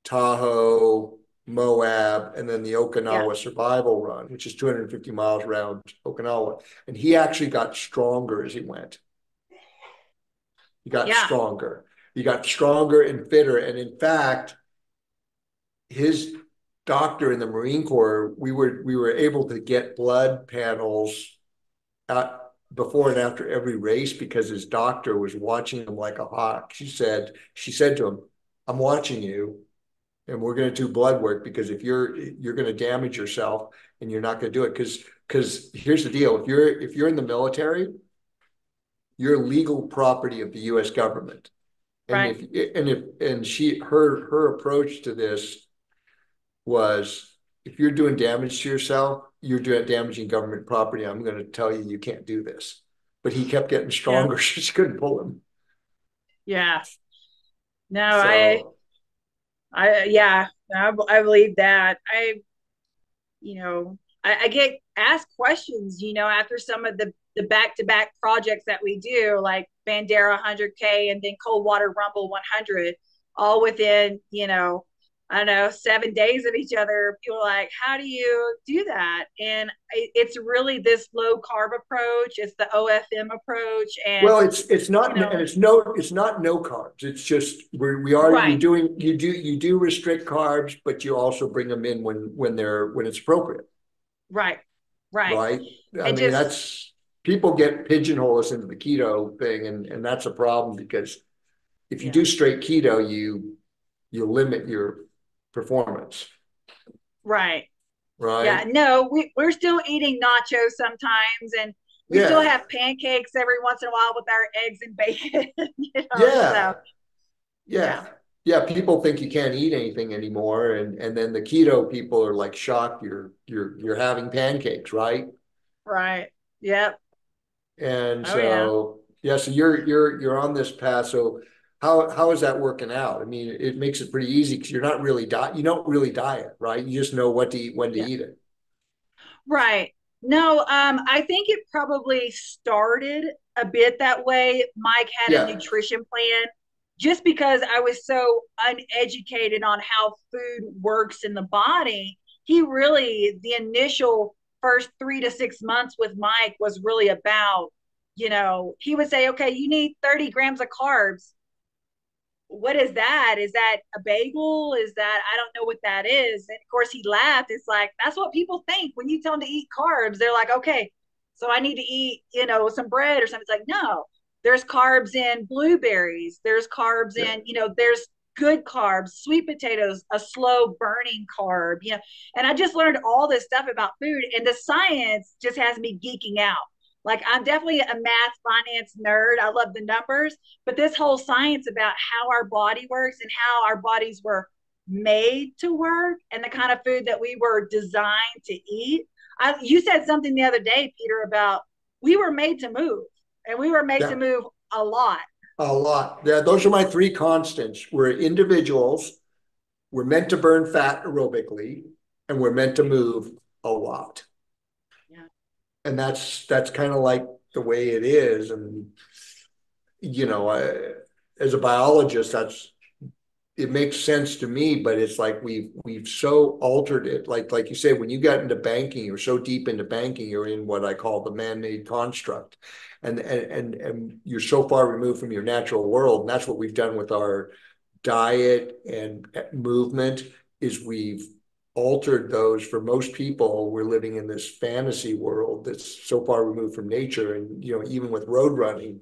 Speaker 1: Tahoe, Moab, and then the
Speaker 2: Yeah.
Speaker 1: Okinawa survival run, which is 250 miles around Okinawa. And he actually got stronger as he went. He got
Speaker 2: Yeah.
Speaker 1: stronger. He got stronger and fitter. And in fact, his doctor in the Marine Corps, we were able to get blood panels at, before and after every race, because his doctor was watching him like a hawk. She said to him, "I'm watching you, and we're going to do blood work, because if you're going to damage yourself and you're not going to do it, because here's the deal: if you're in the military, you're legal property of the U.S. government, and
Speaker 2: Right.
Speaker 1: her approach to this was, if you're doing damage to yourself, you're doing damaging government property. I'm going to tell you, you can't do this." But he kept getting
Speaker 2: Yeah.
Speaker 1: stronger. She couldn't pull him.
Speaker 2: Yeah. No,
Speaker 1: So
Speaker 2: yeah, I believe that. I get asked questions, after some of the back-to-back projects that we do, like Bandera 100K and then Coldwater Rumble 100, all within, I don't know, 7 days of each other. People are like, how do you do that? And it's really this low carb approach. It's the OFM approach. And,
Speaker 1: well, it's
Speaker 2: you
Speaker 1: not, and
Speaker 2: know,
Speaker 1: it's not no carbs. It's just you're
Speaker 2: right,
Speaker 1: doing, you do restrict carbs, but you also bring them in when it's appropriate,
Speaker 2: right, right.
Speaker 1: right? I
Speaker 2: And
Speaker 1: mean,
Speaker 2: just,
Speaker 1: that's, people get pigeonhole us into the keto thing, and that's a problem, because if you
Speaker 2: yeah.
Speaker 1: do straight keto, you limit your performance,
Speaker 2: Right. Yeah,
Speaker 1: right?
Speaker 2: no, we're still eating nachos sometimes, and we still
Speaker 1: Yeah,
Speaker 2: have pancakes every once in a while with our eggs and bacon,
Speaker 1: yeah,
Speaker 2: so yeah,
Speaker 1: yeah, yeah. People think you can't eat anything anymore, and then the keto people are like shocked you're having pancakes, right?
Speaker 2: right. Yep.
Speaker 1: And
Speaker 2: Oh yeah.
Speaker 1: so yeah, so you're on this path. So how is that working out? I mean, it makes it pretty easy, because you don't really diet, right? You just know what to eat, when to
Speaker 2: Yeah.
Speaker 1: eat it.
Speaker 2: Right. No, I think it probably started a bit that way. Mike had a
Speaker 1: Yeah,
Speaker 2: nutrition plan just because I was so uneducated on how food works in the body. He really, the initial first 3 to 6 months with Mike was really about, he would say, okay, you need 30 grams of carbs. What is that? Is that a bagel? Is that, I don't know what that is. And of course, he laughed. It's like, that's what people think when you tell them to eat carbs. They're like, okay, so I need to eat, some bread or something. It's like, no, there's carbs in blueberries. There's carbs
Speaker 1: yeah,
Speaker 2: in, there's good carbs, sweet potatoes, a slow burning carb, and I just learned all this stuff about food, and the science just has me geeking out. Like, I'm definitely a math finance nerd. I love the numbers, but this whole science about how our body works and how our bodies were made to work and the kind of food that we were designed to eat. You said something the other day, Peter, about we were made to move, and we were made to
Speaker 1: yeah,
Speaker 2: move a lot.
Speaker 1: a lot. Yeah, those are my three constants. We're individuals. We're meant to burn fat aerobically, and we're meant to move a lot.
Speaker 2: Yeah.
Speaker 1: And that's kind of like the way it is. And as a biologist, that's, it makes sense to me. But it's like we've so altered it. Like you say, when you got into banking, you're so deep into banking, you're in what I call the man-made construct, and you're so far removed from your natural world. And that's what we've done with our diet and movement, is we've altered those. For most people, we're living in this fantasy world that's so far removed from nature. And even with road running,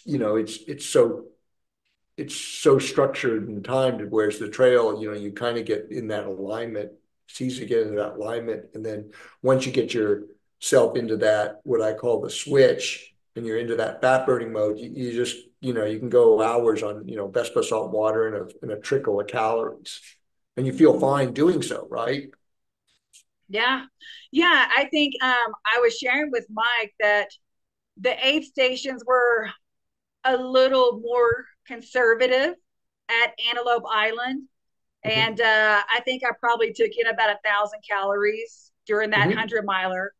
Speaker 1: it's so structured and timed, whereas the trail, you kind of get in that alignment. It's easy to get into that alignment. And then once you get yourself into that, what I call the switch, and you're into that fat burning mode, you just, you can go hours on, Vespa salt water and a trickle of calories. and you feel fine doing so, right?
Speaker 2: Yeah. Yeah. I think I was sharing with Mike that the aid stations were a little more conservative at Antelope Island. And
Speaker 1: Mm-hmm.
Speaker 2: I think I probably took in about 1,000 calories during that
Speaker 1: Mm-hmm.
Speaker 2: 100 miler.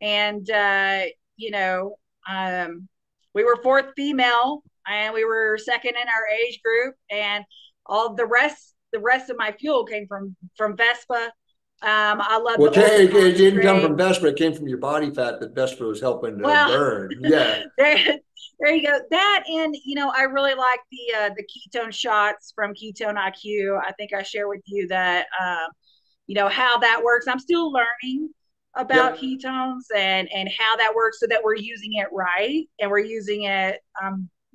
Speaker 2: And, you know, um, we were fourth female and we were second in our age group. And all the rest of my fuel came from Vespa. I love
Speaker 1: Well,
Speaker 2: the ultra
Speaker 1: it didn't come
Speaker 2: concentrate.
Speaker 1: from Vespa. It came from your body fat that Vespa was helping to
Speaker 2: Well,
Speaker 1: burn. Yeah.
Speaker 2: there, there you go. That and I really like the ketone shots from Ketone IQ. I think I share with you that how that works. I'm still learning about
Speaker 1: Yep.
Speaker 2: ketones and how that works so that we're using it right and we're using it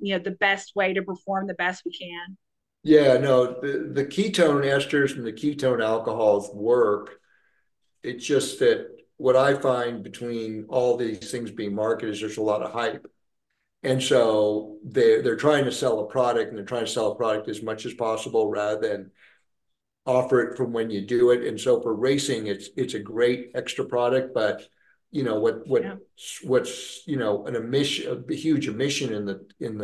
Speaker 2: the best way to perform the best we can.
Speaker 1: Yeah. No, the ketone esters and the ketone alcohols work. It's just that what I find between all these things being marketed is there's a lot of hype. And so they're trying to sell a product, and they're trying to sell a product as much as possible rather than offer it from when you do it. And so for racing, it's a great extra product, but
Speaker 2: Yeah.
Speaker 1: what's an emission, a huge emission in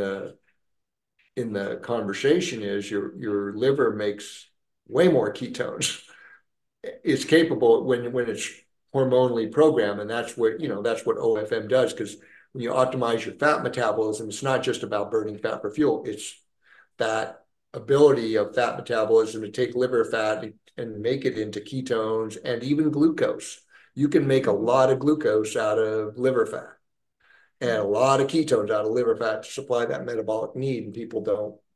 Speaker 1: the conversation is your liver makes way more ketones. It's capable when it's hormonally programmed, and that's what OFM does. Because when you optimize your fat metabolism, it's not just about burning fat for fuel. It's that ability of fat metabolism to take liver fat and make it into ketones and even glucose. You can make a
Speaker 2: Mm-hmm.
Speaker 1: lot of glucose out of liver fat and a lot of ketones out of liver fat to supply that metabolic need. And people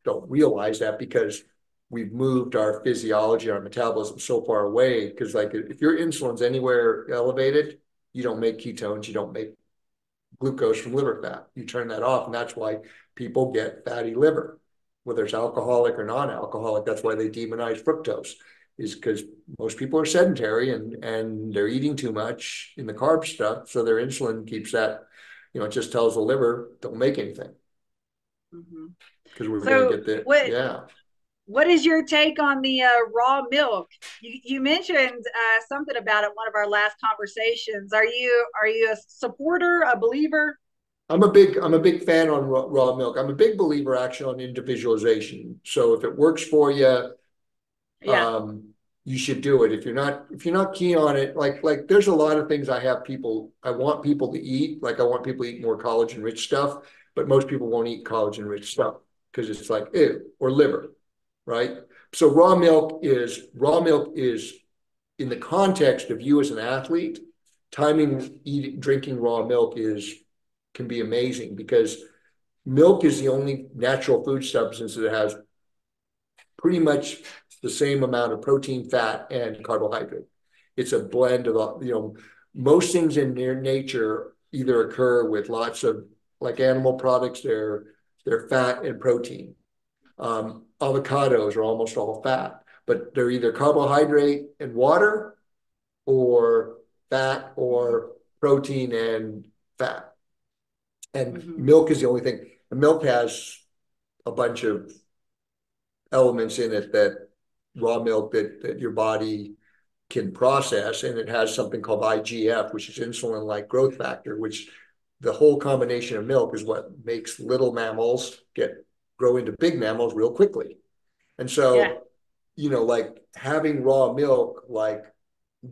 Speaker 1: don't realize that because we've moved our physiology, our metabolism so far away. Because like if your insulin's anywhere elevated, you don't make ketones, you don't make glucose from liver fat. You turn that off, and that's why people get fatty liver, whether it's alcoholic or non-alcoholic. That's why they demonize fructose, is because most people are sedentary and they're eating too much in the carb stuff, so their insulin keeps that. It just tells the liver don't make anything
Speaker 2: Mm-hmm.
Speaker 1: because we're going to
Speaker 2: So
Speaker 1: get the
Speaker 2: what
Speaker 1: yeah.
Speaker 2: what is your take on the raw milk? You mentioned something about it in one of our last conversations. Are you a supporter, a believer?
Speaker 1: I'm a big fan on raw milk. I'm a big believer actually on individualization. So if it works for you,
Speaker 2: Yeah,
Speaker 1: um, you should do it. If you're not keen on it, like there's a lot of things I want people to eat. Like I want people to eat more collagen rich stuff, but most people won't eat collagen rich stuff because it's like ew or liver, right? So raw milk is in the context of you as an athlete, timing eating drinking raw milk is can be amazing because milk is the only natural food substance that has pretty much the same amount of protein, fat, and carbohydrate. It's a blend of, most things in near nature either occur with lots of like animal products, they're fat and protein. Avocados are almost all fat, but they're either carbohydrate and water or fat or protein and fat. And
Speaker 2: mm-hmm.
Speaker 1: milk is the only thing. And milk has a bunch of elements in it that raw milk that your body can process, and it has something called IGF, which is insulin like growth factor, which the whole combination of milk is what makes little mammals grow into big mammals real quickly. And
Speaker 2: Yeah.
Speaker 1: so, like having raw milk, like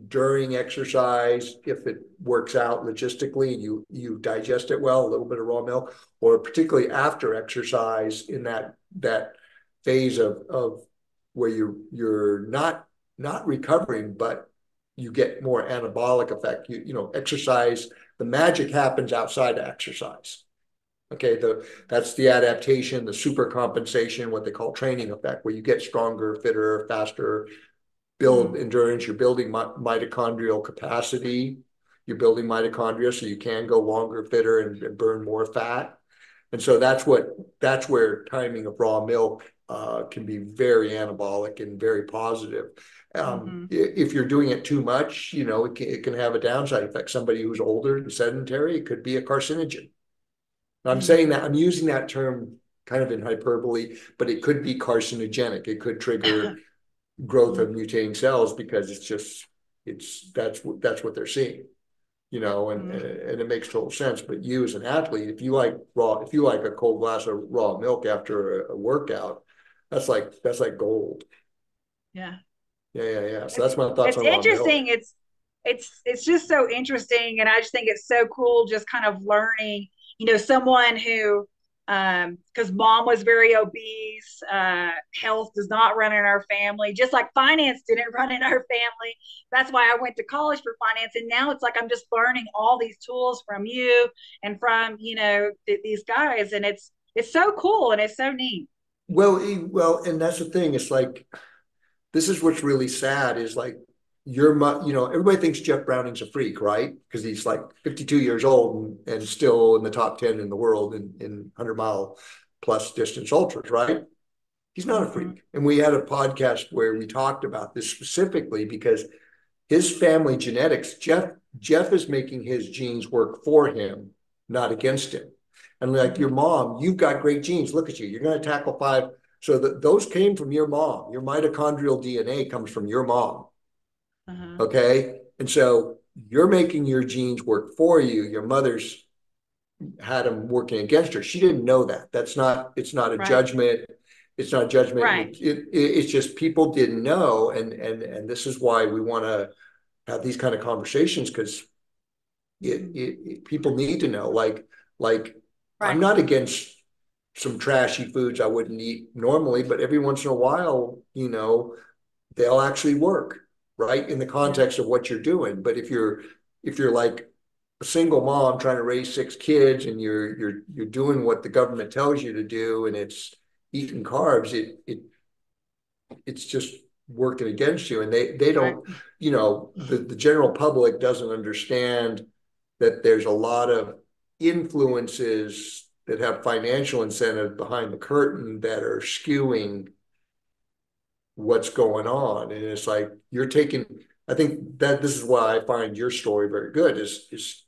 Speaker 1: during exercise, if it works out logistically and you digest it well, a little bit of raw milk, or particularly after exercise in that phase of where you're not recovering, but you get more anabolic effect. Exercise, the magic happens outside of exercise. Okay, that's the adaptation, the super compensation, what they call training effect, where you get stronger, fitter, faster, build
Speaker 2: Mm-hmm.
Speaker 1: endurance, you're building mitochondrial capacity, you're building mitochondria so you can go longer, fitter, and burn more fat. And so that's where timing of raw milk can be very anabolic and very positive.
Speaker 2: Mm-hmm.
Speaker 1: If you're doing it too much, it can have a downside effect. Somebody who's older and sedentary, it could be a carcinogen. I'm saying
Speaker 2: Mm-hmm.
Speaker 1: that I'm using that term kind of in hyperbole, but it could be carcinogenic. It could trigger growth
Speaker 2: Mm-hmm.
Speaker 1: of mutating cells because that's what they're seeing, and it makes total sense. But you as an athlete, if you like a cold glass of raw milk after a workout, that's like gold.
Speaker 2: Yeah.
Speaker 1: Yeah. So
Speaker 2: It's
Speaker 1: that's my thoughts
Speaker 2: it's
Speaker 1: on raw milk.
Speaker 2: interesting. It's just so interesting, and I just think it's so cool just kind of learning, someone who because mom was very obese, health does not run in our family, just like finance didn't run in our family. That's why I went to college for finance, and now it's like I'm just learning all these tools from you and from these guys, and it's so cool and it's so neat.
Speaker 1: Well, and that's the thing. It's like this is what's really sad is like everybody thinks Jeff Browning's a freak, right? Because he's like 52 years old and still in the top 10 in the world in 100-mile plus distance ultras, right? He's not a
Speaker 2: Mm-hmm.
Speaker 1: freak. And we had a podcast where we talked about this specifically because his family genetics, Jeff is making his genes work for him, not against him. And like
Speaker 2: Mm-hmm.
Speaker 1: your mom, you've got great genes. Look at you. You're going to tackle five. So those came from your mom. Your mitochondrial DNA comes from your mom.
Speaker 2: Uh-huh.
Speaker 1: Okay. And so you're making your genes work for you. Your mother's had them working against her. She didn't know that. It's not a
Speaker 2: Right.
Speaker 1: judgment. It's not a judgment.
Speaker 2: Right.
Speaker 1: It's just people didn't know. And this is why we want to have these kind of conversations because
Speaker 2: Mm-hmm.
Speaker 1: people need to know. Like I'm
Speaker 2: Right.
Speaker 1: not against some trashy foods I wouldn't eat normally, but every once in a while, they'll actually work, right? In the
Speaker 2: Yeah.
Speaker 1: context of what you're doing. But if you're like a single mom trying to raise 6 kids and you're doing what the government tells you to do and it's eating carbs, it's just working against you. And they
Speaker 2: Right.
Speaker 1: don't, the general public doesn't understand that there's a lot of influences that have financial incentive behind the curtain that are skewing what's going on. And it's like I think that this is why I find your story very good is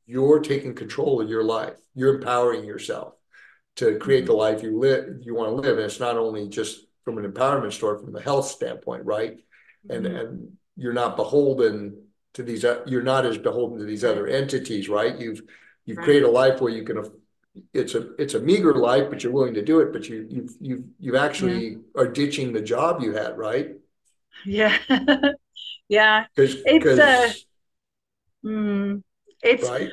Speaker 1: you're taking control of your life. You're empowering yourself to create the
Speaker 2: Mm-hmm.
Speaker 1: life you want to live. And it's not only just from an empowerment story, from the health standpoint, right? And
Speaker 2: Mm-hmm.
Speaker 1: and you're not as beholden to these
Speaker 2: Right.
Speaker 1: other entities, right? You've
Speaker 2: Right.
Speaker 1: created a life where you can it's a meager life, but you're willing to do it. But you
Speaker 2: Yeah.
Speaker 1: actually are ditching the job you had, right?
Speaker 2: Yeah. Yeah.
Speaker 1: Because
Speaker 2: It's
Speaker 1: because
Speaker 2: mm, it's
Speaker 1: right,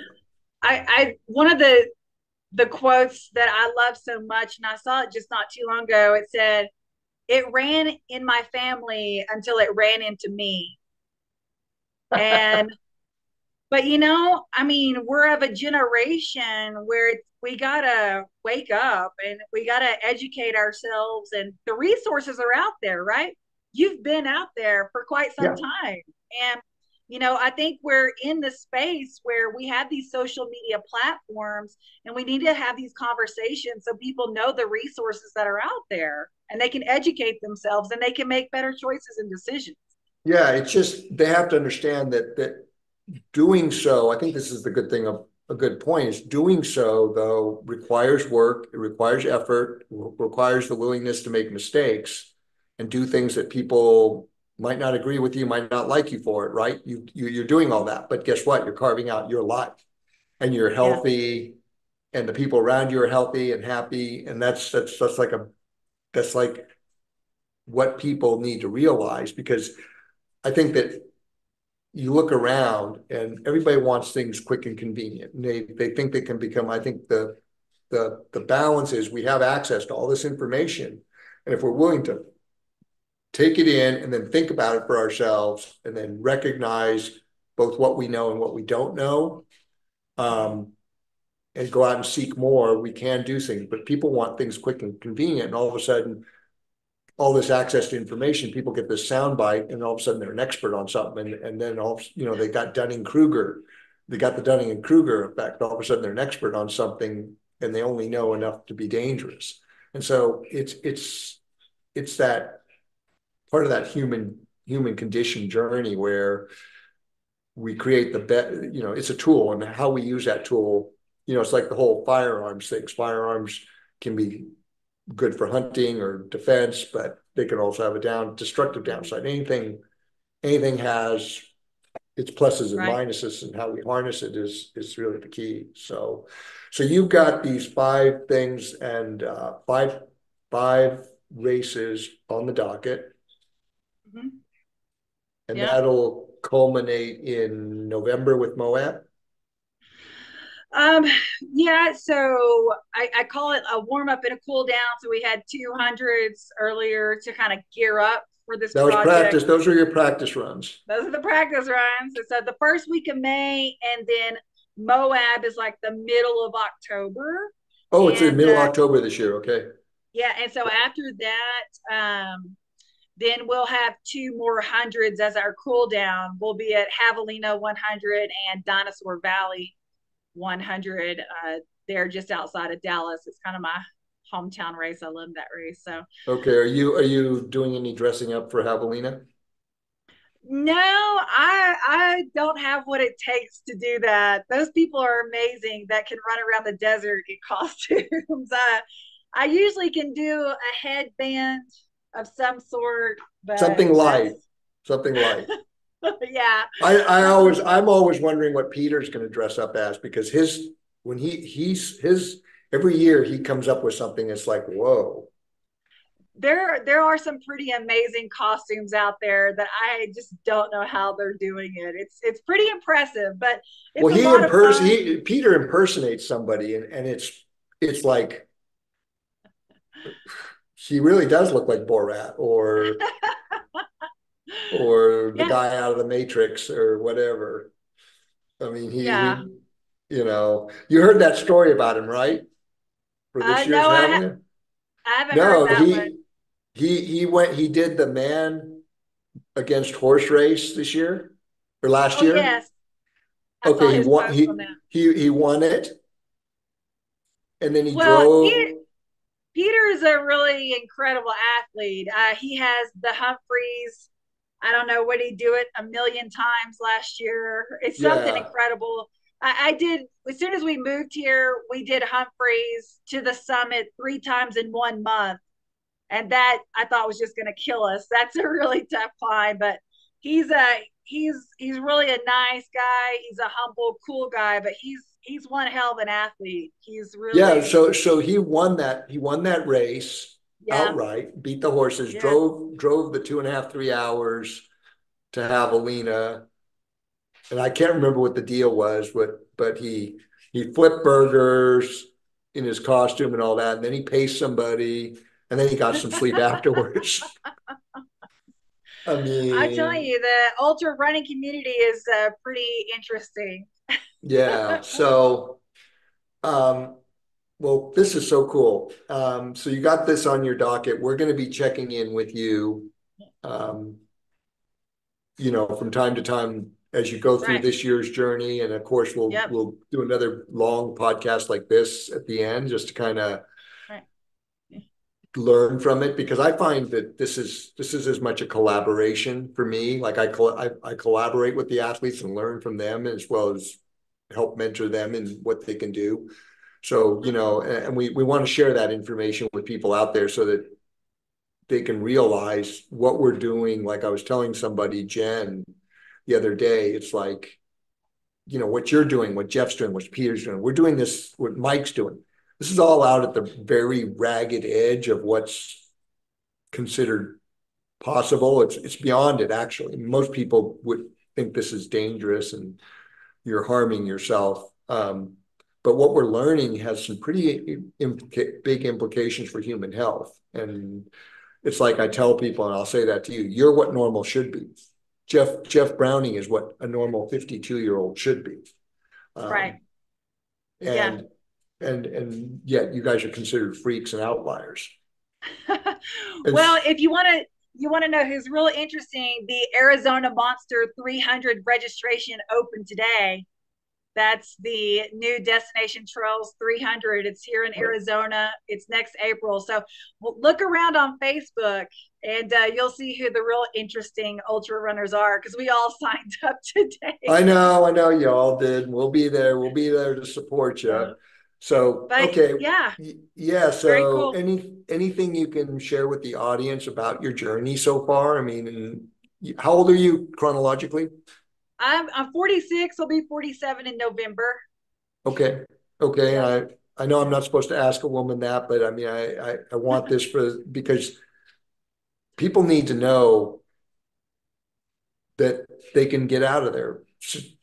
Speaker 2: I one of the quotes that I love so much, and I saw it just not too long ago. It said, "It ran in my family until it ran into me." And but I mean, we're of a generation where we gotta wake up and we gotta educate ourselves, and the resources are out there, right? You've been out there for quite some
Speaker 1: yeah,
Speaker 2: time, and I think we're in the space where we have these social media platforms, and we need to have these conversations so people know the resources that are out there, and they can educate themselves and they can make better choices and decisions.
Speaker 1: yeah. It's just they have to understand that doing so. I think this is the good thing of a good point is doing so though requires work. It requires effort. Requires the willingness to make mistakes and do things that people might not agree with you, might not like you for it. Right? You're doing all that, but guess what? You're carving out your life, and you're
Speaker 2: Yeah.
Speaker 1: healthy, and the people around you are healthy and happy, and that's like what people need to realize because I think that you look around and everybody wants things quick and convenient. And they think they can become, I think the balance is we have access to all this information. And if we're willing to take it in and then think about it for ourselves and then recognize both what we know and what we don't know,
Speaker 2: Mm-hmm.
Speaker 1: um, and go out and seek more, we can do things. But people want things quick and convenient. And all of a sudden, all this access to information, people get this sound bite, and all of a sudden they're an expert on something, and then they got Dunning Kruger, they got the Dunning and Kruger effect. All of a sudden they're an expert on something, and they only know enough to be dangerous. And so it's that part of that human condition journey where we create the bet. It's a tool, and how we use that tool. It's like the whole firearms things. Firearms can be good for hunting or defense, but they can also have a destructive
Speaker 2: Mhm.
Speaker 1: downside. Anything has its pluses and
Speaker 2: Right.
Speaker 1: minuses, and how we harness it is really the key. So you've got these five things, and five races on the docket,
Speaker 2: Mhm.
Speaker 1: and
Speaker 2: Yep.
Speaker 1: that'll culminate in November with Moab.
Speaker 2: Um, yeah, so I call it a warm up and a cool down. So we had 200s earlier to kind of gear up for this
Speaker 1: That was
Speaker 2: project.
Speaker 1: practice. Those are your practice runs.
Speaker 2: Those are the practice runs. And so the first week of May, and then Moab is like the middle of October.
Speaker 1: Oh, it's in
Speaker 2: And
Speaker 1: middle October this year. Okay.
Speaker 2: yeah, and so after that, then we'll have two more hundreds as our cool down. We'll be at Javelina 100 and Dinosaur Valley 100. They're just outside of Dallas. It's kind of my hometown race. I love that race. So
Speaker 1: Okay. Are you doing any dressing up for Javelina?
Speaker 2: no, I don't have what it takes to do that. Those people are amazing that can run around the desert in costumes. I usually can do a headband of some sort, but
Speaker 1: Something light.
Speaker 2: that's
Speaker 1: Something light.
Speaker 2: yeah.
Speaker 1: I'm always wondering what Peter's going to dress up as, because when he's every year he comes up with something that's like, whoa.
Speaker 2: There are some pretty amazing costumes out there that I just don't know how they're doing it. It's pretty impressive, but it's
Speaker 1: Well,
Speaker 2: a lot of fun.
Speaker 1: Peter impersonates somebody, and it's like he really does look like Borat, or the
Speaker 2: Yeah,
Speaker 1: guy out of the Matrix or whatever. I mean,
Speaker 2: yeah.
Speaker 1: you heard that story about him, right? For this year's
Speaker 2: No,
Speaker 1: Havoc?
Speaker 2: I haven't heard
Speaker 1: No,
Speaker 2: that one.
Speaker 1: he did the man against horse race this year or last
Speaker 2: Oh
Speaker 1: year.
Speaker 2: yes, I
Speaker 1: Okay,
Speaker 2: saw
Speaker 1: he
Speaker 2: his
Speaker 1: won
Speaker 2: post on that.
Speaker 1: he won it, and then he
Speaker 2: Well,
Speaker 1: drove.
Speaker 2: Peter is a really incredible athlete. He has the Humphreys. I don't know, what he do it a million times last year. It's something
Speaker 1: Yeah,
Speaker 2: incredible. I did, as soon as we moved here, we did Humphreys to the summit 3 times in 1 month. And that I thought was just gonna kill us. That's a really tough climb, but he's really a nice guy. He's a humble, cool guy, but he's one hell of an athlete. He's
Speaker 1: yeah.
Speaker 2: really
Speaker 1: So he won that race
Speaker 2: yeah,
Speaker 1: outright, beat the horses,
Speaker 2: yeah.
Speaker 1: drove the 2.5 3 hours to Javelina, and I can't remember what the deal was, but he flipped burgers in his costume and all that, and then he paced somebody, and then he got some sleep afterwards. I
Speaker 2: I tell
Speaker 1: mean,
Speaker 2: you, the ultra running community is pretty interesting.
Speaker 1: yeah. So, um, well, this is so cool. So you got this on your docket. We're going to be checking in with you, um, from time to time as you go through
Speaker 2: Right.
Speaker 1: this year's journey. And of course, we'll
Speaker 2: Yep.
Speaker 1: we'll do another long podcast like this at the end, just to kind of
Speaker 2: Right.
Speaker 1: learn from it, because I find that this is as much a collaboration for me. Like I collaborate with the athletes and learn from them, as well as help mentor them in what they can do. So, and we want to share that information with people out there so that they can realize what we're doing. Like I was telling somebody, Jen, the other day, it's like, what you're doing, what Jeff's doing, what Peter's doing. We're doing this, what Mike's doing. This is all out at the very ragged edge of what's considered possible. It's beyond it, actually. Most people would think this is dangerous and you're harming yourself. But what we're learning has some pretty big implications for human health. And it's like I tell people, and I'll say that to you, you're what normal should be. Jeff Browning is what a normal 52-year-old should be.
Speaker 2: Right.
Speaker 1: Um,
Speaker 2: Yeah.
Speaker 1: and and yet you guys are considered freaks and outliers. And
Speaker 2: Well, if you want to know who's really interesting, the Arizona Monster 300 registration opened today. That's the new Destination Trails 300. It's here in Arizona. It's next April. So look around on Facebook, and you'll see who the real interesting ultra runners are, because we all signed up today.
Speaker 1: I know, you all did. We'll be there. We'll be there to support
Speaker 2: So,
Speaker 1: you. So,
Speaker 2: But
Speaker 1: okay.
Speaker 2: yeah,
Speaker 1: Yeah.
Speaker 2: very
Speaker 1: So
Speaker 2: cool.
Speaker 1: anything you can share with the audience about your journey so far? I mean, how old are you chronologically?
Speaker 2: I'm 46. I'll be 47 in November.
Speaker 1: Okay. Okay.
Speaker 2: Yep.
Speaker 1: And I know I'm not supposed to ask a woman that, but I mean, I want this because people need to know that they can get out of their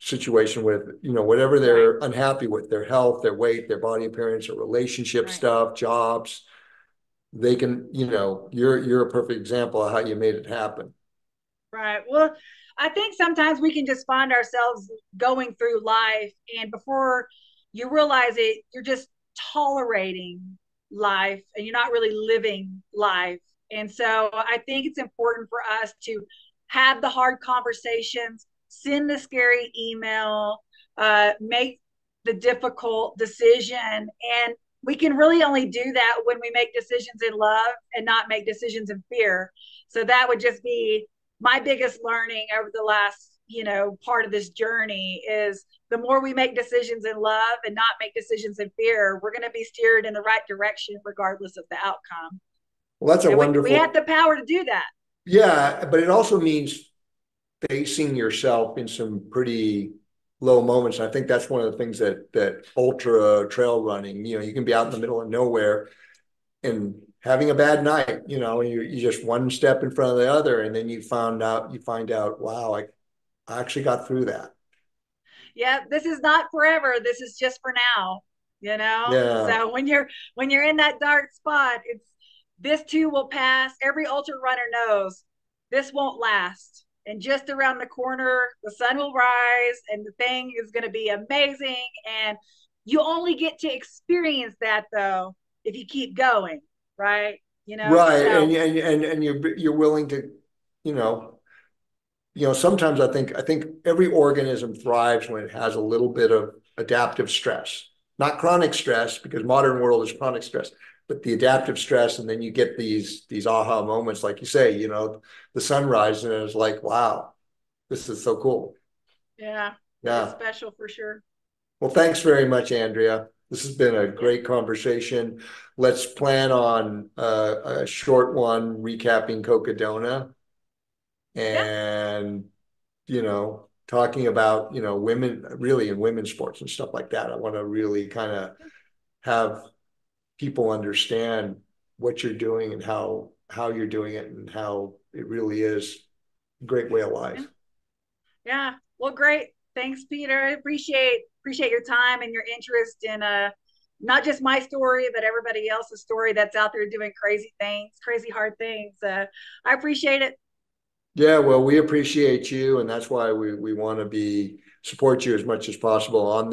Speaker 1: situation with, whatever
Speaker 2: Right.
Speaker 1: they're unhappy with, their health, their weight, their body appearance, or relationship
Speaker 2: Right.
Speaker 1: stuff, jobs. They can, you're a perfect example of how you made it happen.
Speaker 2: Right. Well, I think sometimes we can just find ourselves going through life, and before you realize it, you're just tolerating life and you're not really living life. And so I think it's important for us to have the hard conversations, send the scary email, make the difficult decision. And we can really only do that when we make decisions in love and not make decisions in fear. So that would just be my biggest learning over the last part of this journey is the more we make decisions in love and not make decisions in fear, we're going to be steered in the right direction regardless of the outcome.
Speaker 1: Well, that's a
Speaker 2: And we have
Speaker 1: wonderful,
Speaker 2: the power to do that.
Speaker 1: yeah, but it also means facing yourself in some pretty low moments. And I think that's one of the things that ultra trail running, you can be out in the middle of nowhere and having a bad night, you just one step in front of the other, and then you find out, wow, I actually got through that.
Speaker 2: Yeah, this is not forever, this is just for now.
Speaker 1: Yeah.
Speaker 2: So when you're in that dark spot, it's this too will pass. Every ultra runner knows this won't last, and just around the corner the sun will rise and the thing is going to be amazing. And you only get to experience that though if you keep going, right?
Speaker 1: Right.
Speaker 2: So
Speaker 1: And you're willing to, you know, sometimes I think every organism thrives when it has a little bit of adaptive stress, not chronic stress, because modern world is chronic stress, but the adaptive stress. And then you get these aha moments, like you say, the sunrise, and it's like, wow, this is so cool.
Speaker 2: yeah, it's
Speaker 1: Yeah.
Speaker 2: special for sure.
Speaker 1: Well, thanks very much, Andrea. This has been a
Speaker 2: Yeah.
Speaker 1: great conversation. Let's plan on a short one recapping Cocodona
Speaker 2: Yeah.
Speaker 1: and, talking about, women really in women's sports and stuff like that. I want to really kind of have people understand what you're doing and how you're doing it and how it really is a great way of
Speaker 2: Yeah.
Speaker 1: life.
Speaker 2: Yeah. Well, great. Thanks, Peter. I appreciate your time and your interest in not just my story, but everybody else's story that's out there doing crazy things, crazy hard things. I appreciate it.
Speaker 1: Yeah, well, we appreciate you, and that's why we want to be support you as much as possible on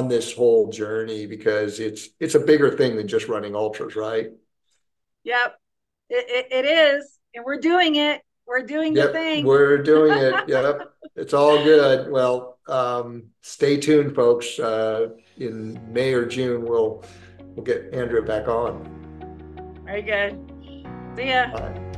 Speaker 1: this whole journey, because it's a bigger thing than just running ultras, right?
Speaker 2: Yep. It is. And we're doing it. We're doing the
Speaker 1: Yep,
Speaker 2: thing.
Speaker 1: we're doing it. Yep, it's all good. Well, stay tuned, folks. In May or June, we'll get Andrea back on.
Speaker 2: Very good. See ya.
Speaker 1: Bye.